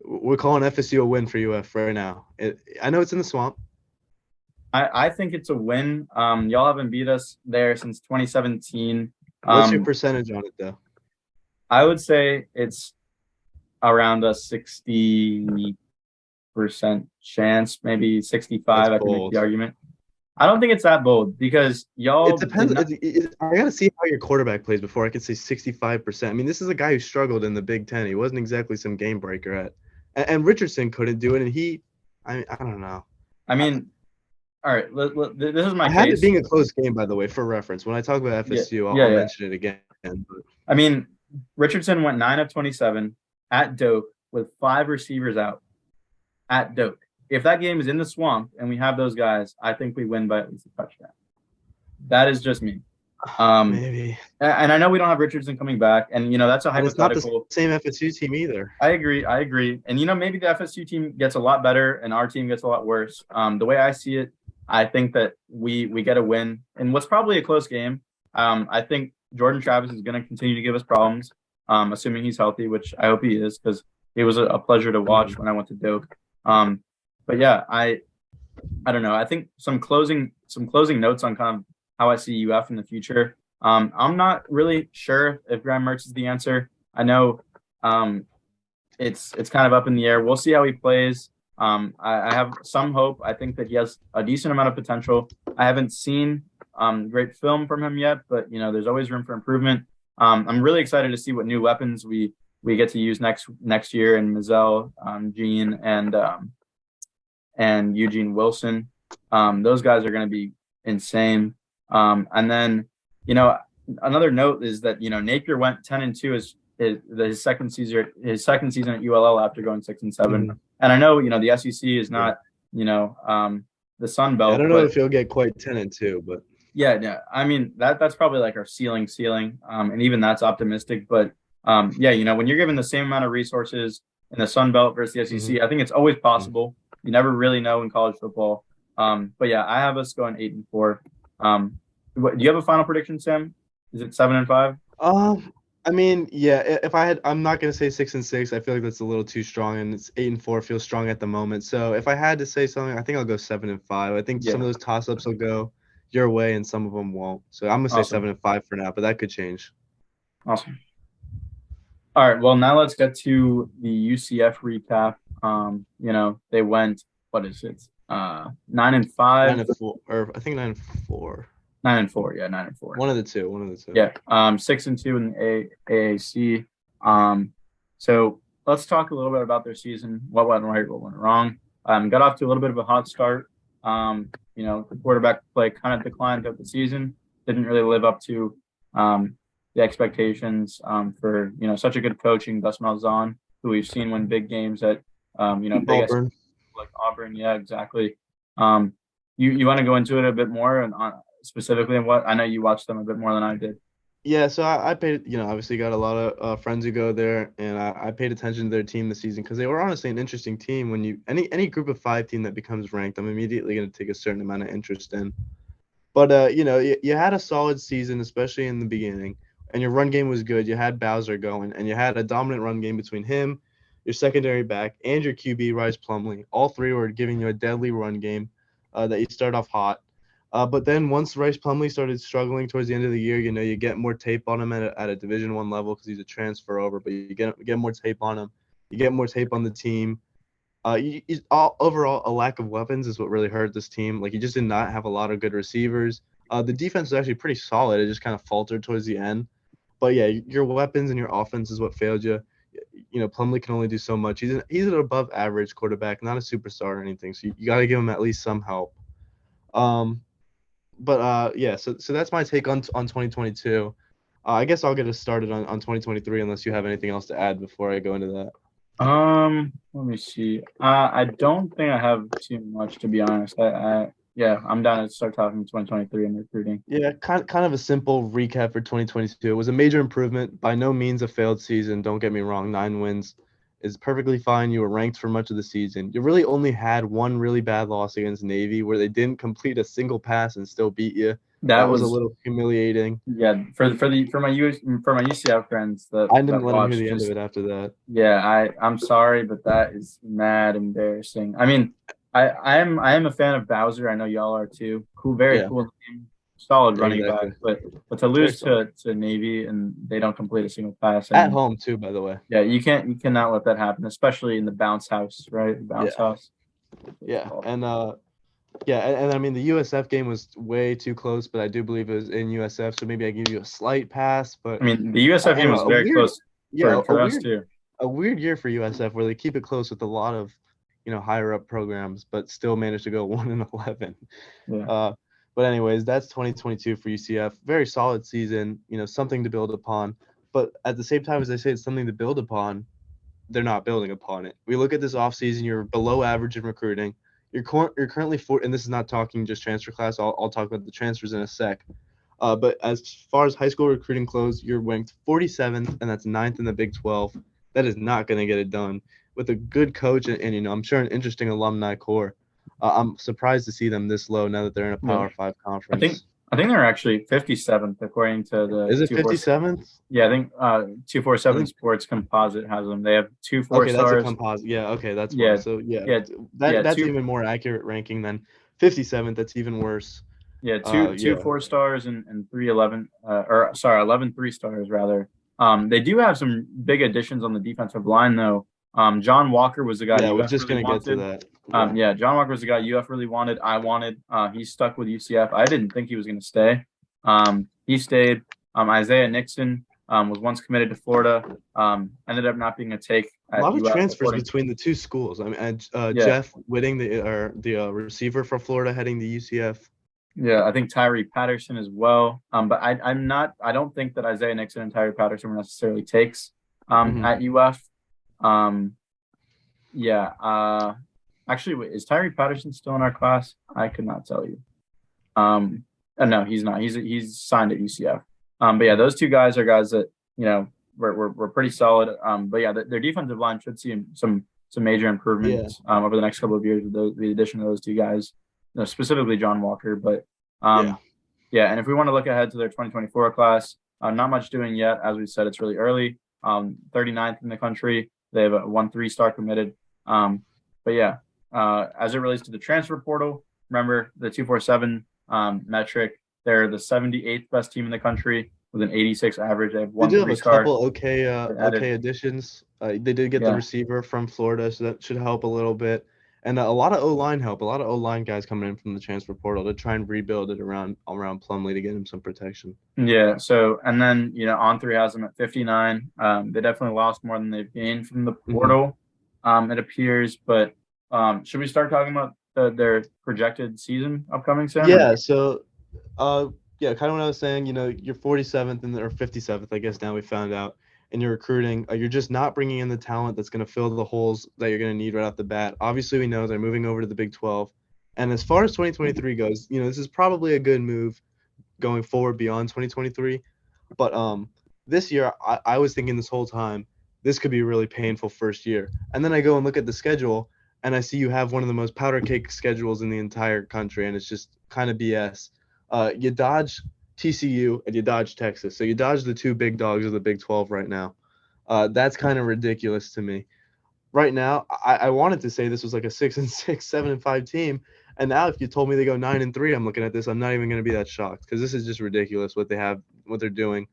we're calling FSU a win for UF right now. I know it's in the swamp. I think it's a win. Y'all haven't beat us there since 2017. What's your percentage on it, though? I would say it's around a 63%. 50% chance, maybe That's 65. I can make the bold. argument. I don't think it's that bold because It y'all did depends. not. I got to see how your quarterback plays before I could say 65%. I mean, this is a guy who struggled in the Big Ten. He wasn't exactly some game breaker and Richardson couldn't do it. And I don't know. I mean, all right. This is my I had it case. being a close game, by the way, for reference. When I talk about Yeah, FSU, yeah, I'll yeah. mention it again. But I mean, Richardson went 9 of 27 at Doak with 5 receivers out at Doak. If that game is in the swamp and we have those guys, I think we win by at least a touchdown. That is just me. maybe. And I know we don't have Richardson coming back, and that's a And it's not the hypothetical. same FSU team either. I agree. And maybe the FSU team gets a lot better and our team gets a lot worse. The way I see it, I think that we get a win in what's probably a close game. I think Jordan Travis is going to continue to give us problems, assuming he's healthy, which I hope he is, because it was a pleasure to watch when I went to Doak. But yeah, I don't know. I think some closing notes on kind of how I see UF in the future. I'm not really sure if Graham Mertz is the answer. I know it's kind of up in the air. We'll see how he plays. I have some hope. I think that he has a decent amount of potential. I haven't seen great film from him yet, but there's always room for improvement. I'm really excited to see what new weapons we get to use next year in Mizell, Gene, and Eugene Wilson. Those guys are going to be insane. And then, another note is that Napier went 10-2 his second season at ULL after going 6-7. Mm-hmm. And I know the SEC is not the Sun Belt. I don't know if he'll get quite 10-2, but yeah. I mean that's probably like our ceiling, and even that's optimistic. But when you're given the same amount of resources in the Sun Belt versus the SEC, mm-hmm. I think it's always possible. You never really know in college football. But yeah, I have us going 8-4. Do you have a final prediction, Sam? Is it 7-5? I mean, yeah. I'm not gonna say 6-6. I feel like that's a little too strong, and it's 8-4 feels strong at the moment. So if I had to say something, I think I'll go 7-5. I think some of those toss-ups will go your way, and some of them won't. So I'm gonna say 7-5 for now, but that could change. Awesome. All right. Well, now let's get to the UCF recap. They went. What is it? 9-5. 9-4, or I think 9-4. 9-4, yeah, 9-4. One of the two. Yeah, 6-2 in the AAC. So let's talk a little bit about their season. What went right, what went wrong. Got off to a little bit of a hot start. The quarterback play kind of declined throughout the season. Didn't really live up to the expectations for such a good coaching, Gus Malzahn, who we've seen win big games at big Auburn. Like Auburn. Yeah, exactly. You want to go into it a bit more and specifically in what I know you watched them a bit more than I did. Yeah, so I paid, obviously got a lot of friends who go there, and I paid attention to their team this season because they were honestly an interesting team. When any group of 5 team that becomes ranked, I'm immediately going to take a certain amount of interest in. But you had a solid season, especially in the beginning, and your run game was good. You had Bowser going, and you had a dominant run game between him, your secondary back, and your QB, Rice Plumlee. All 3 were giving you a deadly run game that you start off hot. But then once Rice Plumlee started struggling towards the end of the year, you get more tape on him at a Division I level because he's a transfer over. But you get more tape on him. You get more tape on the team. Overall, a lack of weapons is what really hurt this team. Like, you just did not have a lot of good receivers. The defense was actually pretty solid. It just kind of faltered towards the end. But yeah, your weapons and your offense is what failed you. Plumlee can only do so much. He's an above average quarterback, not a superstar or anything. So you got to give him at least some help. But so that's my take on 2022. I guess I'll get us started on 2023 unless you have anything else to add before I go into that. Let me see. I don't think I have too much, to be honest. I'm down to start talking 2023 and recruiting. Yeah, kind of a simple recap for 2022. It was a major improvement. By no means a failed season. Don't get me wrong. 9 wins is perfectly fine. You were ranked for much of the season. You really only had one really bad loss against Navy where they didn't complete a single pass and still beat you. That was a little humiliating. Yeah, for my UCF friends, I didn't let them hear the end of it after that. Yeah, I'm sorry, but that is mad embarrassing. I mean, I am a fan of Bowser. I know y'all are too. Cool, very cool name. solid running back, Exactly. but to Very lose solid. to Navy and they don't complete a single pass, I At mean, home too, by the way. yeah, you cannot let that happen, especially in the bounce house, right? The bounce Yeah. house. Yeah. And yeah, and I mean the USF game was way too close, but I do believe it was in USF, so maybe I give you a slight pass. But I mean, the USF I game don't was know, very close yeah, for us too. a weird year for USF where they keep it close with a lot of higher up programs, but still manage to go 1-11. Yeah. Uh, but anyways, that's 2022 for UCF. Very solid season, something to build upon. But at the same time, as I say, it's something to build upon. They're not building upon it. We look at this offseason, you're below average in recruiting. You're currently and this is not talking just transfer class. I'll talk about the transfers in a sec. But as far as high school recruiting goes, you're ranked 47th, and that's ninth in the Big 12. That is not going to get it done with a good coach and I'm sure an interesting alumni core. I'm surprised to see them this low now that they're in a Yeah. Power 5 I think conference. I think they're actually 57th according to the Is it 247. 57th? Yeah, I think I 247 think Sports Composite has them. They have two four okay, that's a stars. composite. Yeah, okay, that's why. Yeah, So yeah, yeah, yeah, that's two even more accurate ranking than 57th. That's even worse. yeah, two Yeah. 4 stars and 3 11 or sorry, 11 3 stars rather. They do have some big additions on the defensive line though. John Walker was the guy Yeah, I was UF just really gonna get to wanted. that. Yeah. Yeah, John Walker was the guy UF really wanted. I wanted. He's stuck with UCF. I didn't think he was going to stay. He stayed. Isaiah Nixon was once committed to Florida. Ended up not being a take A at lot of UF. transfers between the two schools. I mean, Yeah, Jeff Whitting, the receiver from Florida, heading to UCF. yeah. I think Tyree Patterson as well. But I'm not. I don't think that Isaiah Nixon and Tyree Patterson were necessarily takes at UF. Um, yeah. Actually, wait, is Tyree Patterson still in our class? I could not tell you. No, he's not. He's signed at UCF. But yeah, those two guys are guys that were pretty solid. But yeah, their defensive line should see some major improvements over the next couple of years with the addition of those two guys, specifically John Walker. But yeah, and if we want to look ahead to their 2024 class, not much doing yet. As we said, it's really early. 39th in the country. They have a 1 3-star committed. But yeah, as it relates to the transfer portal, remember the 247 metric. They're the 78th best team in the country with an 86 average. They have They do have a 3-star. couple okay additions. They did get the receiver from Florida, so that should help a little bit. And a lot of O-line help. A lot of O-line guys coming in from the transfer portal to try and rebuild it around Plumlee to get him some protection. Yeah. So and then On3 has them at 59. They definitely lost more than they've gained from the portal. It appears, but should we start talking about their projected season upcoming, Sam? Yeah. So, yeah, kind of what I was saying. You're 47th or 57th, I guess. Now we found out, and you're recruiting. You're just not bringing in the talent that's going to fill the holes that you're going to need right off the bat. Obviously, we know they're moving over to the Big 12, and as far as 2023 goes, this is probably a good move going forward beyond 2023. But this year, I was thinking this whole time this could be a really painful first year, and then I go and look at the schedule. And I see you have one of the most powder cake schedules in the entire country, and it's just kind of BS. You dodge TCU and you dodge Texas. So you dodge the two big dogs of the Big 12 right now. That's kind of ridiculous to me. Right now, I wanted to say this was like a 6-6, 7-5 team. And now if you told me they go 9-3, I'm looking at this, I'm not even going to be that shocked because this is just ridiculous what they're doing.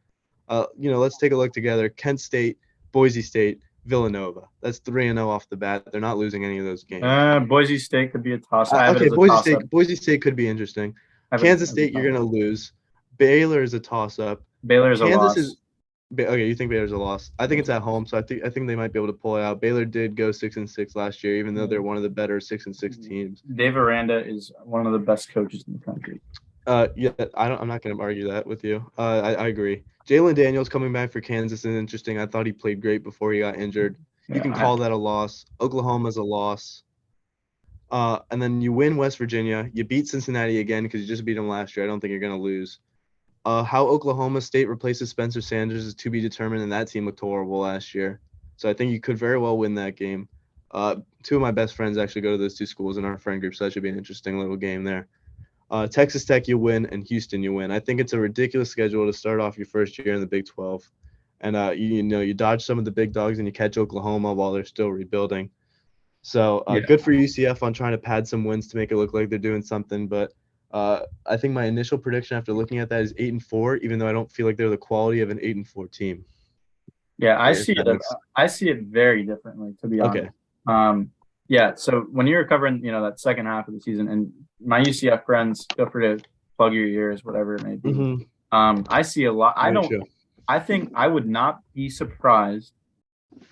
Let's take a look together. Kent State, Boise State, Villanova. That's 3-0 off the bat. They're not losing any of those games. Boise State could be a toss. Okay, Boise State could be interesting. Kansas State, you're gonna lose. Baylor is a toss-up. Baylor's a loss. Okay, you think Baylor's a loss? I think it's at home, so I think they might be able to pull it out. Baylor did go 6-6 last year, even though they're one of the better 6-6 teams. Dave Aranda is one of the best coaches in the country. Yeah, I'm not gonna argue that with you. I agree. Jalen Daniels coming back for Kansas is interesting. I thought he played great before he got injured. You can call that a loss. Oklahoma's a loss. And then you win West Virginia. You beat Cincinnati again because you just beat them last year. I don't think you're going to lose. How Oklahoma State replaces Spencer Sanders is to be determined, and that team looked horrible last year. So I think you could very well win that game. Two of my best friends actually go to those two schools in our friend group, so that should be an interesting little game there. Texas Tech, you win, and Houston, you win. I think it's a ridiculous schedule to start off your first year in the Big 12. And, you dodge some of the big dogs and you catch Oklahoma while they're still rebuilding. So good for UCF on trying to pad some wins to make it look like they're doing something. But I think my initial prediction after looking at that is 8-4, even though I don't feel like they're the quality of an 8-4 team. Yeah, If that makes I see it very differently, to be okay. honest. Yeah, so when you were covering, that second half of the season, and my UCF friends, feel free to plug your ears, whatever it may be. Mm-hmm. I see a lot. Very true. I think I would not be surprised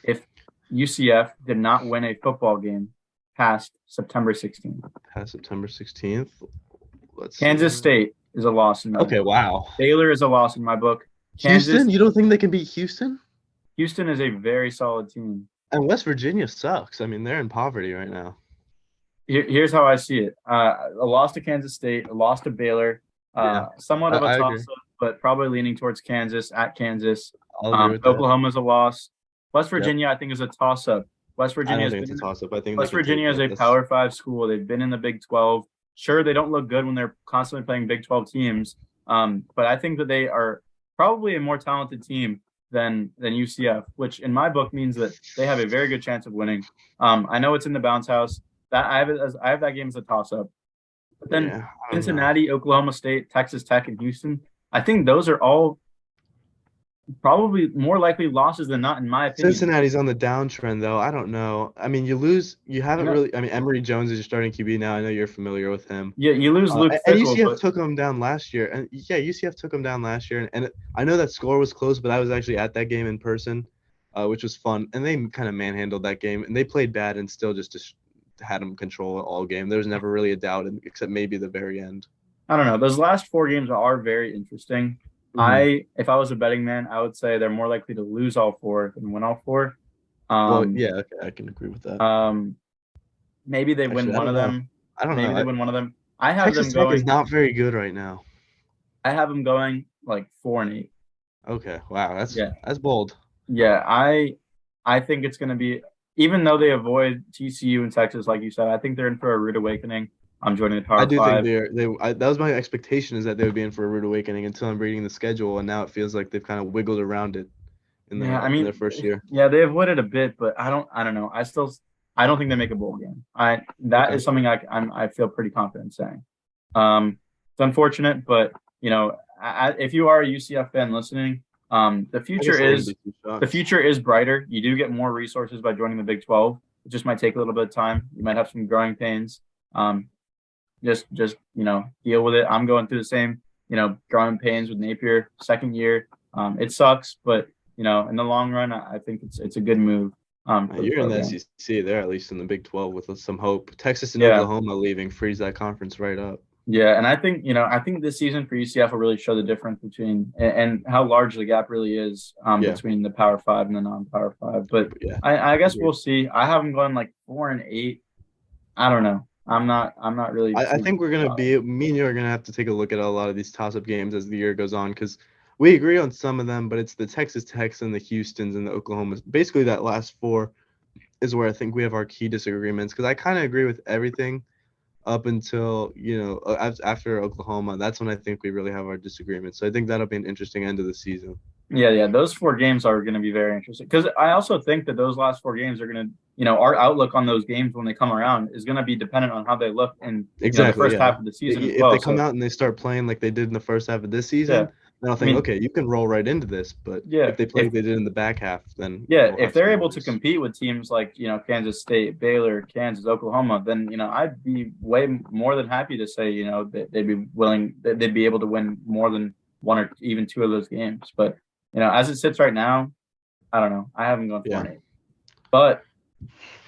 if UCF did not win a football game past September 16th. Past September 16th. Kansas State is a loss in my Okay, book. wow. Baylor is a loss in my book. Houston? You don't think they can beat Houston? Houston is a very solid team. And West Virginia sucks. I mean, they're in poverty right now. Here's how I see it. A loss to Kansas State, a loss to Baylor, somewhat of a toss-up, but probably leaning towards Kansas at Kansas. Oklahoma's a loss. West Virginia, I think, is a toss-up. West Virginia is a toss-up. I think West Virginia is a Power 5 school. They've been in the Big 12. Sure, they don't look good when they're constantly playing Big 12 teams, but I think that they are probably a more talented team than UCF, which in my book means that they have a very good chance of winning. I know it's in the bounce house. That I have that game as a toss-up. But then Cincinnati, Oklahoma State, Texas Tech, and Houston, I think those are all probably more likely losses than not, in my opinion. Cincinnati's on the downtrend, though. I don't know. I mean, you haven't really – I mean, Emory Jones is your starting QB now. I know you're familiar with him. Yeah, you lose Luke Fickell. And UCF took him down last year. And, yeah, UCF took him down last year. And I know that score was close, but I was actually at that game in person, which was fun. And they kind of manhandled that game. And they played bad and still just had them control all game. There was never really a doubt, except maybe the very end. I don't know. Those last 4 games are very interesting. Mm-hmm. If I was a betting man, I would say they're more likely to lose all 4 than win all 4. Well, yeah, okay, I can agree with that. Maybe they win one of them. I don't know. Maybe they win one of them. I have Texas them going. Tech is not very good right now. I have them going like 4-8. Okay, wow, that's bold. Yeah, I think it's going to be, even though they avoid TCU and Texas, like you said, I think they're in for a rude awakening. I'm joining the Power 5. I do think that was my expectation, is that they would be in for a rude awakening until I'm reading the schedule, and now it feels like they've kind of wiggled around it in their first year. Yeah, they avoided a bit, but I don't know. I don't think they make a bowl game. That is something I feel pretty confident saying. It's unfortunate, but if you are a UCF fan listening, the future is brighter. You do get more resources by joining the Big 12. It just might take a little bit of time. You might have some growing pains. Just deal with it. I'm going through the same, growing pains with Napier, second year. It sucks, but in the long run, I think it's a good move. You're in the SEC. They're at least in the Big 12 with some hope. Texas and Oklahoma leaving frees that conference right up. Yeah, and I think this season for UCF will really show the difference between and how large the gap really is between the Power 5 and the non-Power 5. But yeah, I guess we'll see. I have them going like 4-8. I don't know. I'm not really. I think we're gonna me and you are gonna have to take a look at a lot of these toss-up games as the year goes on, because we agree on some of them, but it's the Texas Techs and the Houstons and the Oklahomas. Basically, that last 4 is where I think we have our key disagreements, because I kind of agree with everything up until after Oklahoma. That's when I think we really have our disagreements. So I think that'll be an interesting end of the season. Yeah. Those 4 games are going to be very interesting, because I also think that those last 4 games are going to, our outlook on those games when they come around is going to be dependent on how they look in the first half of the season. If they come out and they start playing like they did in the first half of this season, then I'll think, okay, you can roll right into this. But if they play like they did in the back half, then if they're able to compete with teams like Kansas State, Baylor, Kansas, Oklahoma, then I'd be way more than happy to say they'd be able to win more than 1 or even 2 of those games. But as it sits right now, I don't know. I haven't gone 4-8. But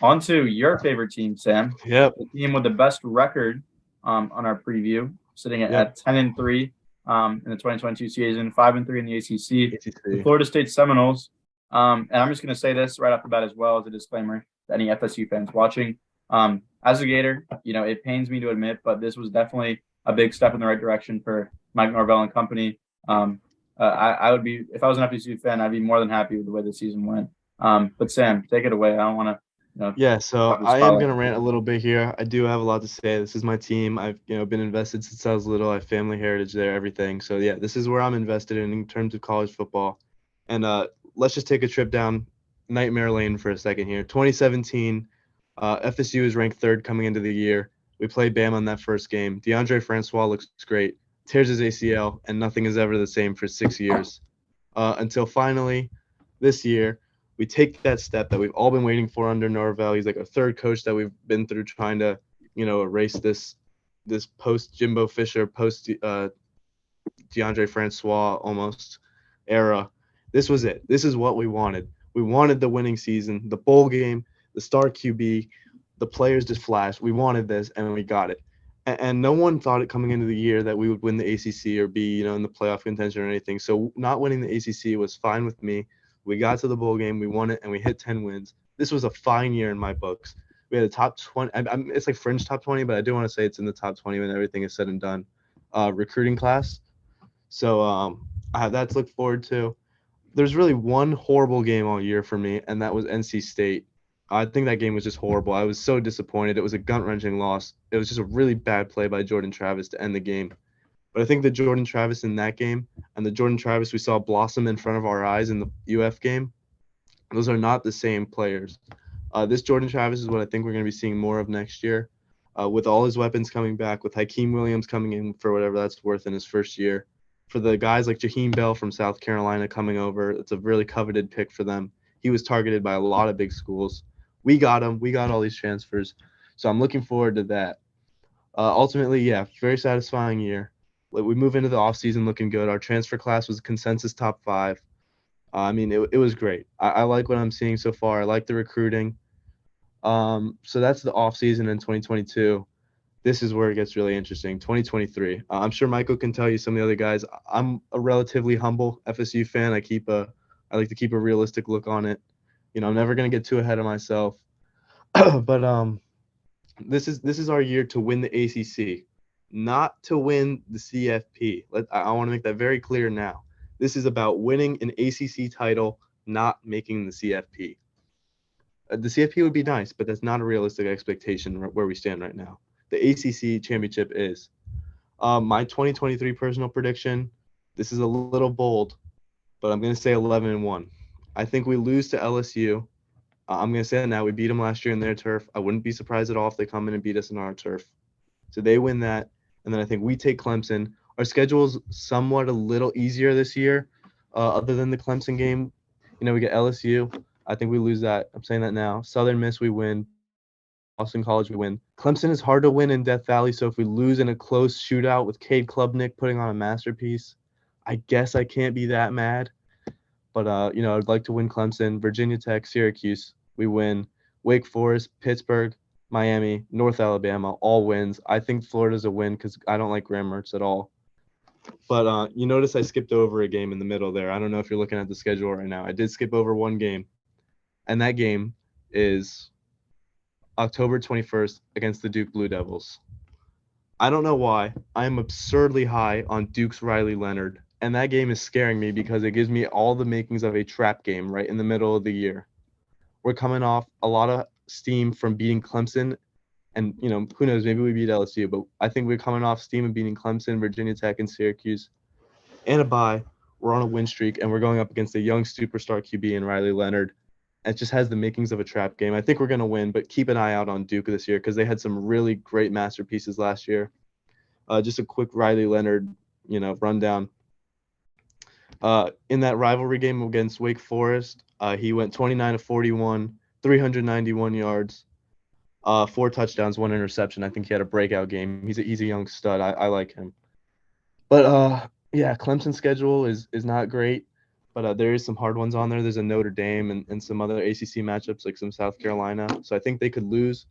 on to your favorite team, Sam. Yep. The team with the best record on our preview, sitting at 10-3 in the 2022 season, 5-3 in the ACC. The Florida State Seminoles. And I'm just going to say this right off the bat as well as a disclaimer to any FSU fans watching. As a Gator, it pains me to admit, but this was definitely a big step in the right direction for Mike Norvell and company. I would be, if I was an FSU fan, I'd be more than happy with the way the season went. But Sam, take it away. I don't want to. So I am going to rant a little bit here. I do have a lot to say. This is my team. I've been invested since I was little. I have family heritage there, everything. So yeah, this is where I'm invested in terms of college football. And let's just take a trip down nightmare lane for a second here. 2017, FSU is ranked 3rd coming into the year. We play Bama in that first game. DeAndre Francois looks great, tears his ACL, and nothing is ever the same for 6 years. Until finally, this year, we take that step that we've all been waiting for under Norvell. He's like a third coach that we've been through trying to, erase this post Jimbo Fisher, post DeAndre Francois almost era. This was it. This is what we wanted. We wanted the winning season, the bowl game, the star QB, the players just flashed. We wanted this, and we got it. And no one thought it coming into the year that we would win the ACC or be, in the playoff contention or anything. So not winning the ACC was fine with me. We got to the bowl game, we won it, and we hit 10 wins. This was a fine year in my books. We had a top 20. It's like fringe top 20, but I do want to say it's in the top 20 when everything is said and done. Recruiting class. So I have that to look forward to. There's really one horrible game all year for me, and that was NC State. I think that game was just horrible. I was so disappointed. It was a gut-wrenching loss. It was just a really bad play by Jordan Travis to end the game. But I think the Jordan Travis in that game and the Jordan Travis we saw blossom in front of our eyes in the UF game, those are not the same players. This Jordan Travis is what I think we're going to be seeing more of next year. With all his weapons coming back, with Hakeem Williams coming in for whatever that's worth in his first year. For the guys like Jaheim Bell from South Carolina coming over, it's a really coveted pick for them. He was targeted by a lot of big schools. We got him. We got all these transfers. So I'm looking forward to that. Ultimately, yeah, very satisfying year. We move into the offseason looking good. Our transfer class was consensus top 5. It was great. I like what I'm seeing so far. I like the recruiting. So that's the offseason in 2022. This is where it gets really interesting. 2023. I'm sure Michael can tell you some of the other guys. I'm a relatively humble FSU fan. I like to keep a realistic look on it. I'm never gonna get too ahead of myself. But this is our year to win the ACC, not to win the CFP. I want to make that very clear now. This is about winning an ACC title, not making the CFP. The CFP would be nice, but that's not a realistic expectation where we stand right now. The ACC championship is. My 2023 personal prediction, this is a little bold, but I'm going to say 11-1. I think we lose to LSU. I'm going to say that now. We beat them last year in their turf. I wouldn't be surprised at all if they come in and beat us in our turf. So they win that, and then I think we take Clemson. Our schedule's somewhat a little easier this year, other than the Clemson game. We get LSU. I think we lose that. I'm saying that now. Southern Miss, we win. Boston College, we win. Clemson is hard to win in Death Valley, so if we lose in a close shootout with Cade Klubnik putting on a masterpiece, I guess I can't be that mad. But, I'd like to win Clemson, Virginia Tech, Syracuse, we win. Wake Forest, Pittsburgh, Miami, North Alabama, all wins. I think Florida's a win because I don't like Graham Mertz at all. But you notice I skipped over a game in the middle there. I don't know if you're looking at the schedule right now. I did skip over one game, and that game is October 21st against the Duke Blue Devils. I don't know why. I am absurdly high on Duke's Riley Leonard, and that game is scaring me because it gives me all the makings of a trap game right in the middle of the year. We're coming off a lot of steam from beating Clemson, and, who knows, maybe we beat LSU, but I think we're coming off steam of beating Clemson, Virginia Tech, and Syracuse. And a bye. We're on a win streak, and we're going up against a young superstar QB in Riley Leonard. It just has the makings of a trap game. I think we're going to win, but keep an eye out on Duke this year because they had some really great masterpieces last year. Just a quick Riley Leonard, rundown. In that rivalry game against Wake Forest, he went 29-41, 391 yards, 4 touchdowns, 1 interception. I think he had a breakout game. He's a young stud. I like him. But yeah, Clemson's schedule is not great. But there is some hard ones on there. There's a Notre Dame and some other ACC matchups like some South Carolina. So I think they could lose.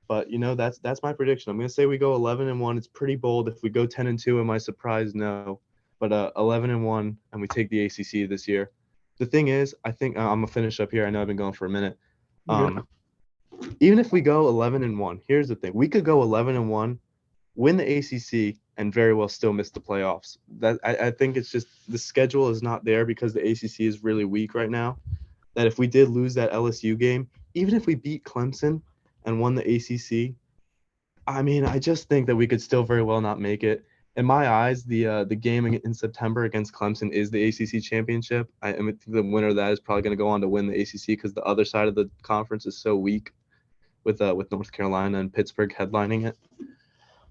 But, that's my prediction. I'm going to say we go 11-1. It's pretty bold. If we go 10-2, am I surprised? No. But 11-1, and we take the ACC this year. The thing is, I think I'm going to finish up here. I know I've been going for a minute. Even if we go 11-1, here's the thing. We could go 11-1, win the ACC, and very well still miss the playoffs. I think it's just the schedule is not there because the ACC is really weak right now. That if we did lose that LSU game, even if we beat Clemson and won the ACC, I just think that we could still very well not make it. In my eyes, the game in September against Clemson is the ACC championship. I think the winner of that is probably going to go on to win the ACC because the other side of the conference is so weak with North Carolina and Pittsburgh headlining it.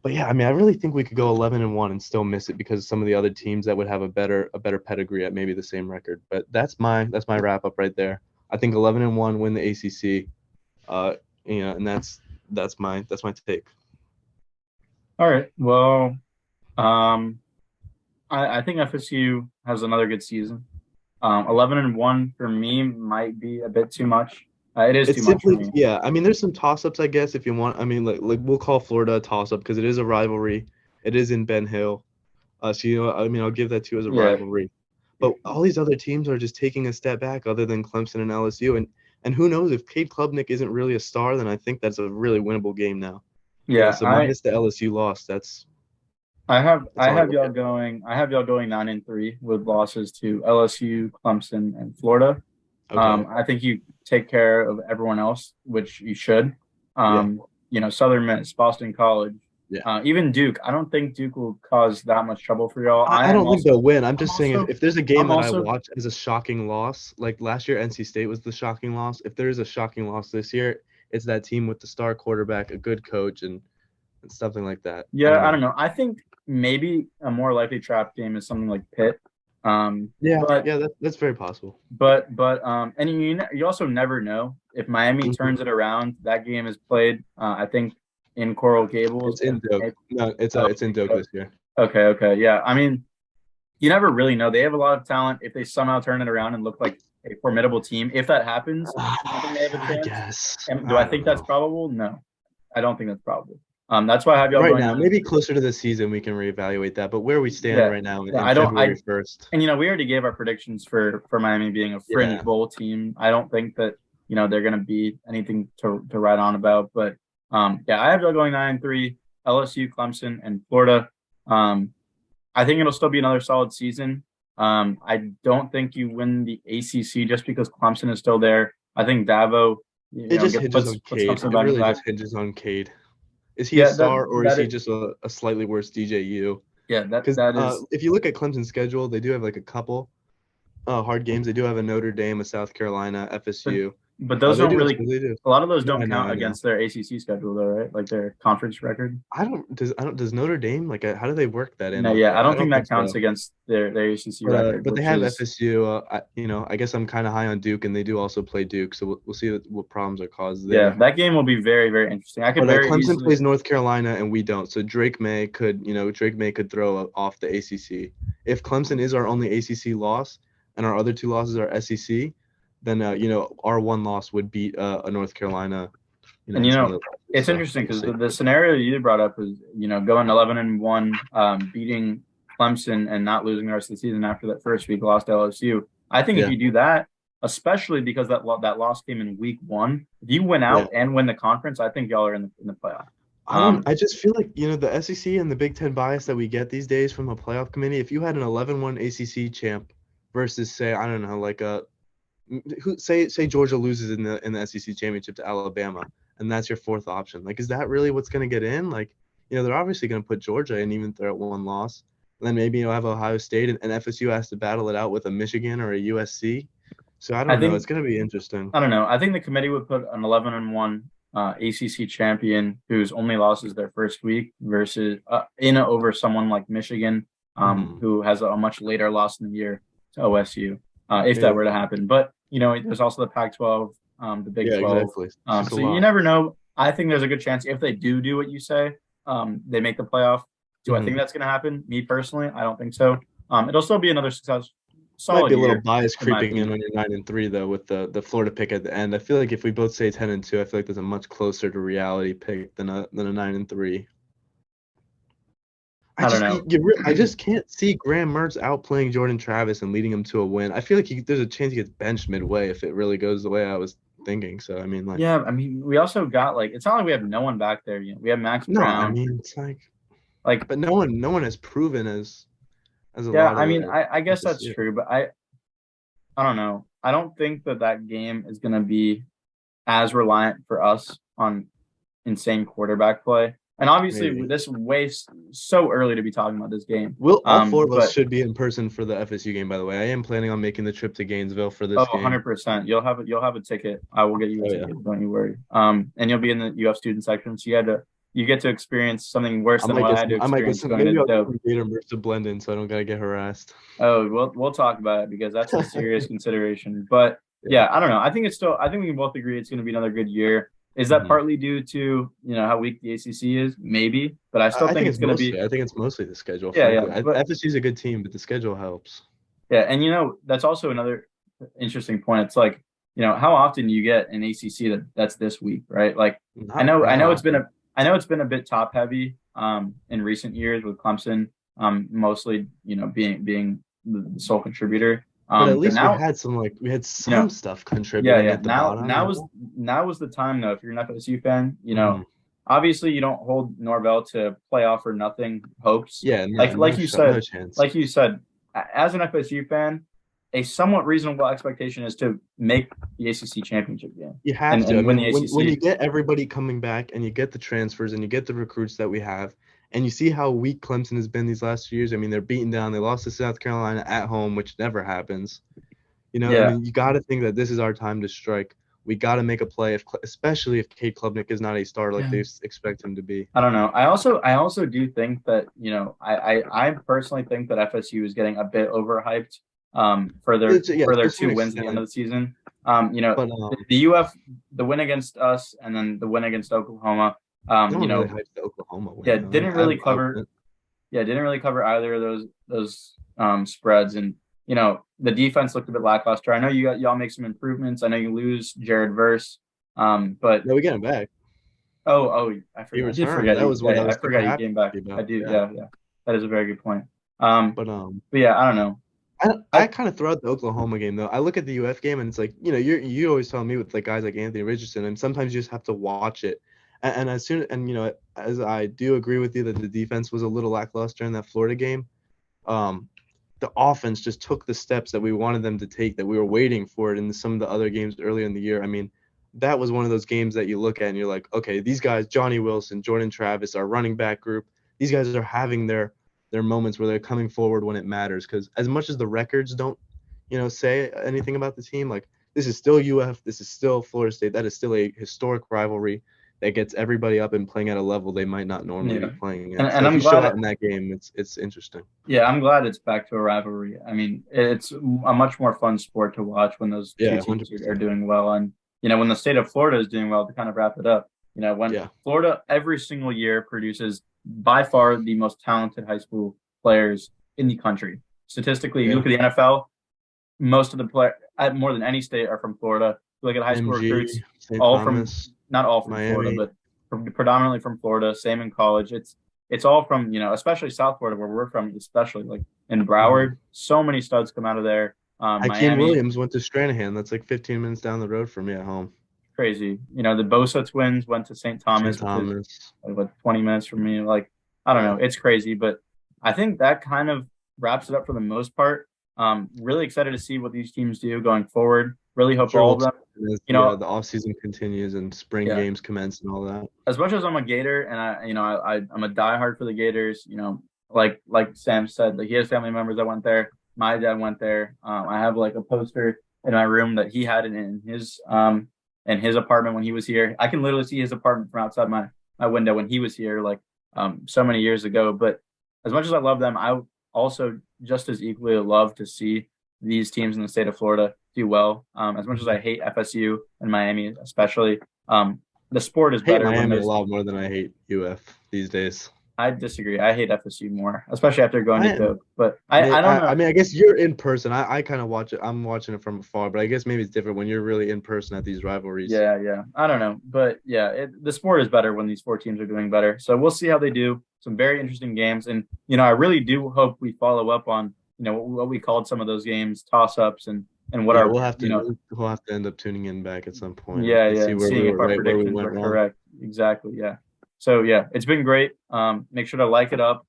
But yeah, I mean, I really think we could go 11-1 and still miss it because some of the other teams that would have a better pedigree at maybe the same record. But that's my wrap up right there. I think 11-1 win the ACC. And that's my take. All right. Well, um, I think FSU has another good season. 11-1 for me might be a bit too much. It is It's too much for simply, me. yeah. I mean, there's some toss-ups, I guess, if you want. I mean, like we'll call Florida a toss-up because it is a rivalry. It is in Ben Hill. So I mean, I'll give that to you as a Yeah, rivalry. But all these other teams are just taking a step back, other than Clemson and LSU. And who knows, if Cade Klubnik isn't really a star, then I think that's a really winnable game now. yeah. So minus the LSU loss, that's I all I have look y'all at. going. I have y'all going 9-3 with losses to LSU, Clemson, and Florida. Okay. I think you take care of everyone else, which you should. Yeah. Southern Miss, Boston College, Yeah. even Duke. I don't think Duke will cause that much trouble for y'all. I don't think they'll win. I'm I'm just saying also, if there's a game I'm that I also, watch as a shocking loss, like last year NC State was the shocking loss. If there is a shocking loss this year, it's that team with the star quarterback, a good coach, and something like that. I yeah, don't I know. don't know. I think maybe a more likely trap game is something like Pitt. Yeah, But yeah, that's very possible. and you also never know if Miami Mhm. turns it around. That game is played, I think, in Coral Gables. It's in Doak. No, it's in Doak this year. Okay, yeah. I mean, you never really know. They have a lot of talent. If they somehow turn it around and look like a formidable team, if that happens, I think they have a I chance. guess. And do I I don't think that's know. probable? No, I don't think that's probable. That's why I have y'all Right going now, 9 maybe closer to the season we can reevaluate that. But where we stand Yeah, right now yeah. in February 1st. And we already gave our predictions for Miami being a fringe Yeah. bowl team. I don't think that they're going to be anything to write on about. But yeah, I have y'all going 9-3. LSU, Clemson, and Florida. I think it'll still be another solid season. I don't think you win the ACC just because Clemson is still there. I think Davo, It just hinges on puts Cade. Clemson It back. really just hinges on Cade. Is he a Yeah, star or is that he is, just a slightly worse DJU? yeah, Because that is. if you look at Clemson's schedule, they do have like a couple hard games. They do have a Notre Dame, a South Carolina, But FSU. but those They don't do. really. They do. A lot of those No, don't count I know. against their ACC schedule, though, right? Like their conference record. I don't. Does Notre Dame like? How do they work that in? No, Like, yeah, I I don't think don't think that counts so. against their ACC But record, but they which have is FSU. I guess I'm kind of high on Duke, and they do also play Duke. So we'll see what problems are caused yeah. there. That game will be very very interesting. I could But very Clemson easily. plays North Carolina, and we don't. So Drake May could throw off the ACC. If Clemson is our only ACC loss, and our other two losses are SEC, then our one loss would beat a North Carolina, And and some of the it's so interesting we'll because see. the scenario you brought up is going 11-1, beating Clemson and not losing the rest of the season after that first week lost to LSU. I think if Yeah, you do that, especially because that loss came in week 1, if you win yeah. out and win the conference, I think y'all are in the playoff. I don't. Um, I just feel like the SEC and the Big Ten bias that we get these days from a playoff committee. If you had an 11-1 ACC champ versus say I don't know like a who say Georgia loses in the SEC championship to Alabama, and that's your fourth option. Like, is that really what's going to get in? Like, they're obviously going to put Georgia in even if they're at one loss. And then maybe have Ohio State and FSU has to battle it out with a Michigan or a USC. So I I don't know. It's think going to be interesting. I don't know. I think the committee would put an 11-1 ACC champion whose only loss is their first week versus over someone like Michigan, Hmm. who has a much later loss in the year to OSU, if that Maybe. were to happen. But there's also the Pac-12, the Big Yeah, 12. exactly. It's just a So you lot. never know. I think there's a good chance if they do what you say, they make the playoff. Do I think Hmm. that's going to happen? Me personally, I don't think so. It'll still be another Might solid be a little year, bias in my creeping in opinion. when you're 9-3 though with the Florida pick at the end. I feel like if we both say 10-2, I feel like there's a much closer to reality pick than a 9-3. I don't know. I just can't see Graham Mertz outplaying Jordan Travis and leading him to a win. I feel like there's a chance he gets benched midway if it really goes the way I was thinking. So I mean, like, Yeah, I mean, we also got it's not like we have no one back there. We have Max no, I Brown. mean it's like, Like, but no one has proven as a yeah, lot I of mean, the I guess this that's year. true, but I don't know. I don't think that game is gonna be as reliant for us on insane quarterback play. And obviously, maybe. this waste so early to be talking about this game. All four of us But should be in person for the FSU game, by the way. I am planning on making the trip to Gainesville for oh, this game. 100%. You'll have a ticket. I will get you a Oh, yeah. ticket. Don't you worry. And you'll be in the UF student section. So you get to experience something worse than what I had to experience going to maybe I'll get Dope. some Gator merch to blend in so I don't gotta get harassed. Oh, we'll talk about it because that's a serious consideration. But Yeah. yeah, I don't know. I think we can both agree it's going to be another good year. Is that Mhm. partly due to how weak the ACC is? Maybe, but I still think it's going to be. I think it's mostly the schedule. Yeah, yeah. Frankly, But FSU is a good team, but the schedule helps. yeah, and that's also another interesting point. It's like, how often you get an ACC that's this weak, right? Like I know it's been a bit top heavy in recent years with Clemson mostly, being the sole contributor. But at least now we had some stuff contributing yeah. at the bottom. Now was the time though. If you're an FSU fan, Mhm. obviously you don't hold Norvell to playoff or nothing hopes. Yeah, like you said, no chance. like you said, as an FSU fan, a somewhat reasonable expectation is to make the ACC championship game. You have to. And win the ACC. When you get everybody coming back and you get the transfers and you get the recruits that we have, and you see how weak Clemson has been these last few years. I mean, they're beaten down. They lost to South Carolina at home, which never happens. Yeah. I mean, you got to think that this is our time to strike. We got to make a play, especially if Cade Klubnik is not a star like they expect him to be. I don't know. I also do think that I personally think that FSU is getting a bit overhyped for their 2 wins at the end of the season. The win against us and then the win against Oklahoma. Really hyped the Oklahoma win. Yeah, didn't really cover either of those spreads, and the defense looked a bit lackluster. I know y'all make some improvements. I know you lose Jared Verse, but no, we get him back. Oh, I forgot. That was what I forgot he came back. I do. Yeah. That is a very good point. But yeah, I don't know. I kind of throw out the Oklahoma game though. I look at the UF game and it's like, you always tell me with like guys like Anthony Richardson, and sometimes you just have to watch it. And as I do agree with you that the defense was a little lackluster in that Florida game, the offense just took the steps that we wanted them to take, that we were waiting for it in some of the other games earlier in the year. I mean, that was one of those games that you look at and you're like, okay, these guys, Johnny Wilson, Jordan Travis, our running back group, these guys are having their moments where they're coming forward when it matters. Because as much as the records don't, say anything about the team, like this is still UF, this is still Florida State, that is still a historic rivalry that gets everybody up and playing at a level they might not normally be playing at. And I'm glad in that game, it's interesting. Yeah, I'm glad it's back to a rivalry. I mean, it's a much more fun sport to watch when those two teams 100%. Are doing well. And, when the state of Florida is doing well, to kind of wrap it up, when Florida every single year produces by far the most talented high school players in the country. Statistically, you look at the NFL, most of the players, more than any state, are from Florida. You look at high school recruits, not all from Miami. Florida, but predominantly from Florida. Same in college. It's all from, especially South Florida, where we're from, especially like in Broward. So many studs come out of there. Hakeem Williams went to Stranahan. That's like 15 minutes down the road from me at home. Crazy. The Bosa twins went to St. Thomas. Which is, like 20 minutes from me. Like, I don't know. It's crazy. But I think that kind of wraps it up for the most part. Really excited to see what these teams do going forward. Really hope all of them. The offseason continues and spring games commence and all that. As much as I'm a Gator and I'm a diehard for the Gators, like Sam said, like he has family members that went there. My dad went there. I have like a poster in my room that he had in his apartment when he was here. I can literally see his apartment from outside my window when he was here, like so many years ago. But as much as I love them, I also just as equally love to see these teams in the state of Florida do well. As much as I hate FSU and Miami, especially, the sport is better. I hate Miami a lot more than I hate UF these days. I disagree. I hate FSU more, especially after going to Doak. But I don't know. I mean, I guess you're in person. I kind of watch it. I'm watching it from afar, but I guess maybe it's different when you're really in person at these rivalries. Yeah. I don't know. But yeah, the sport is better when these 4 teams are doing better. So we'll see how they do. Some very interesting games. And, I really do hope we follow up on, what we called some of those games, toss-ups and what we'll have to end up tuning in back at some point. Yeah. Seeing if our predictions were correct. Exactly. Yeah. So yeah, it's been great. Make sure to like it up,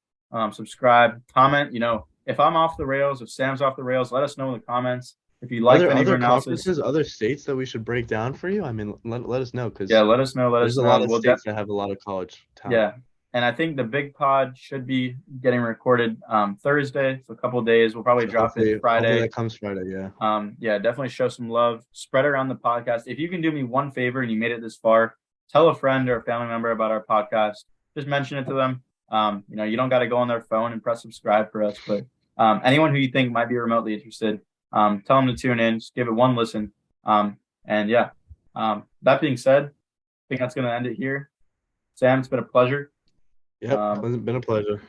subscribe, comment. If I'm off the rails, if Sam's off the rails, let us know in the comments. If you like any of our analysis, other states that we should break down for you. I mean, let us know let us know. There's a lot of states that have a lot of college talent. Yeah, And I think the big pod should be getting recorded Thursday. So a couple of days. We'll probably So drop it hopefully Friday. that comes Friday. Yeah. Yeah, definitely show some love. Spread around the podcast. If you can do me one favor and you made it this far, tell a friend or a family member about our podcast. Just mention it to them. You don't got to go on their phone and press subscribe for us, but anyone who you think might be remotely interested, tell them to tune in. Just give it one listen. And yeah, that being said, I think that's going to end it here. Sam, it's been a pleasure. Yep, it's been a pleasure.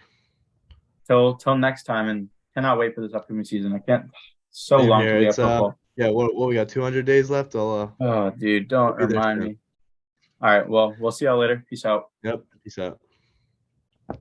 Till next time, and cannot wait for this upcoming season. I can't. So Same long here. till we have football. Yeah, what we got? 200 days left. Oh, dude, don't I'll be there remind soon. me. All right, well, we'll see y'all later. Peace out. Yep. Peace out.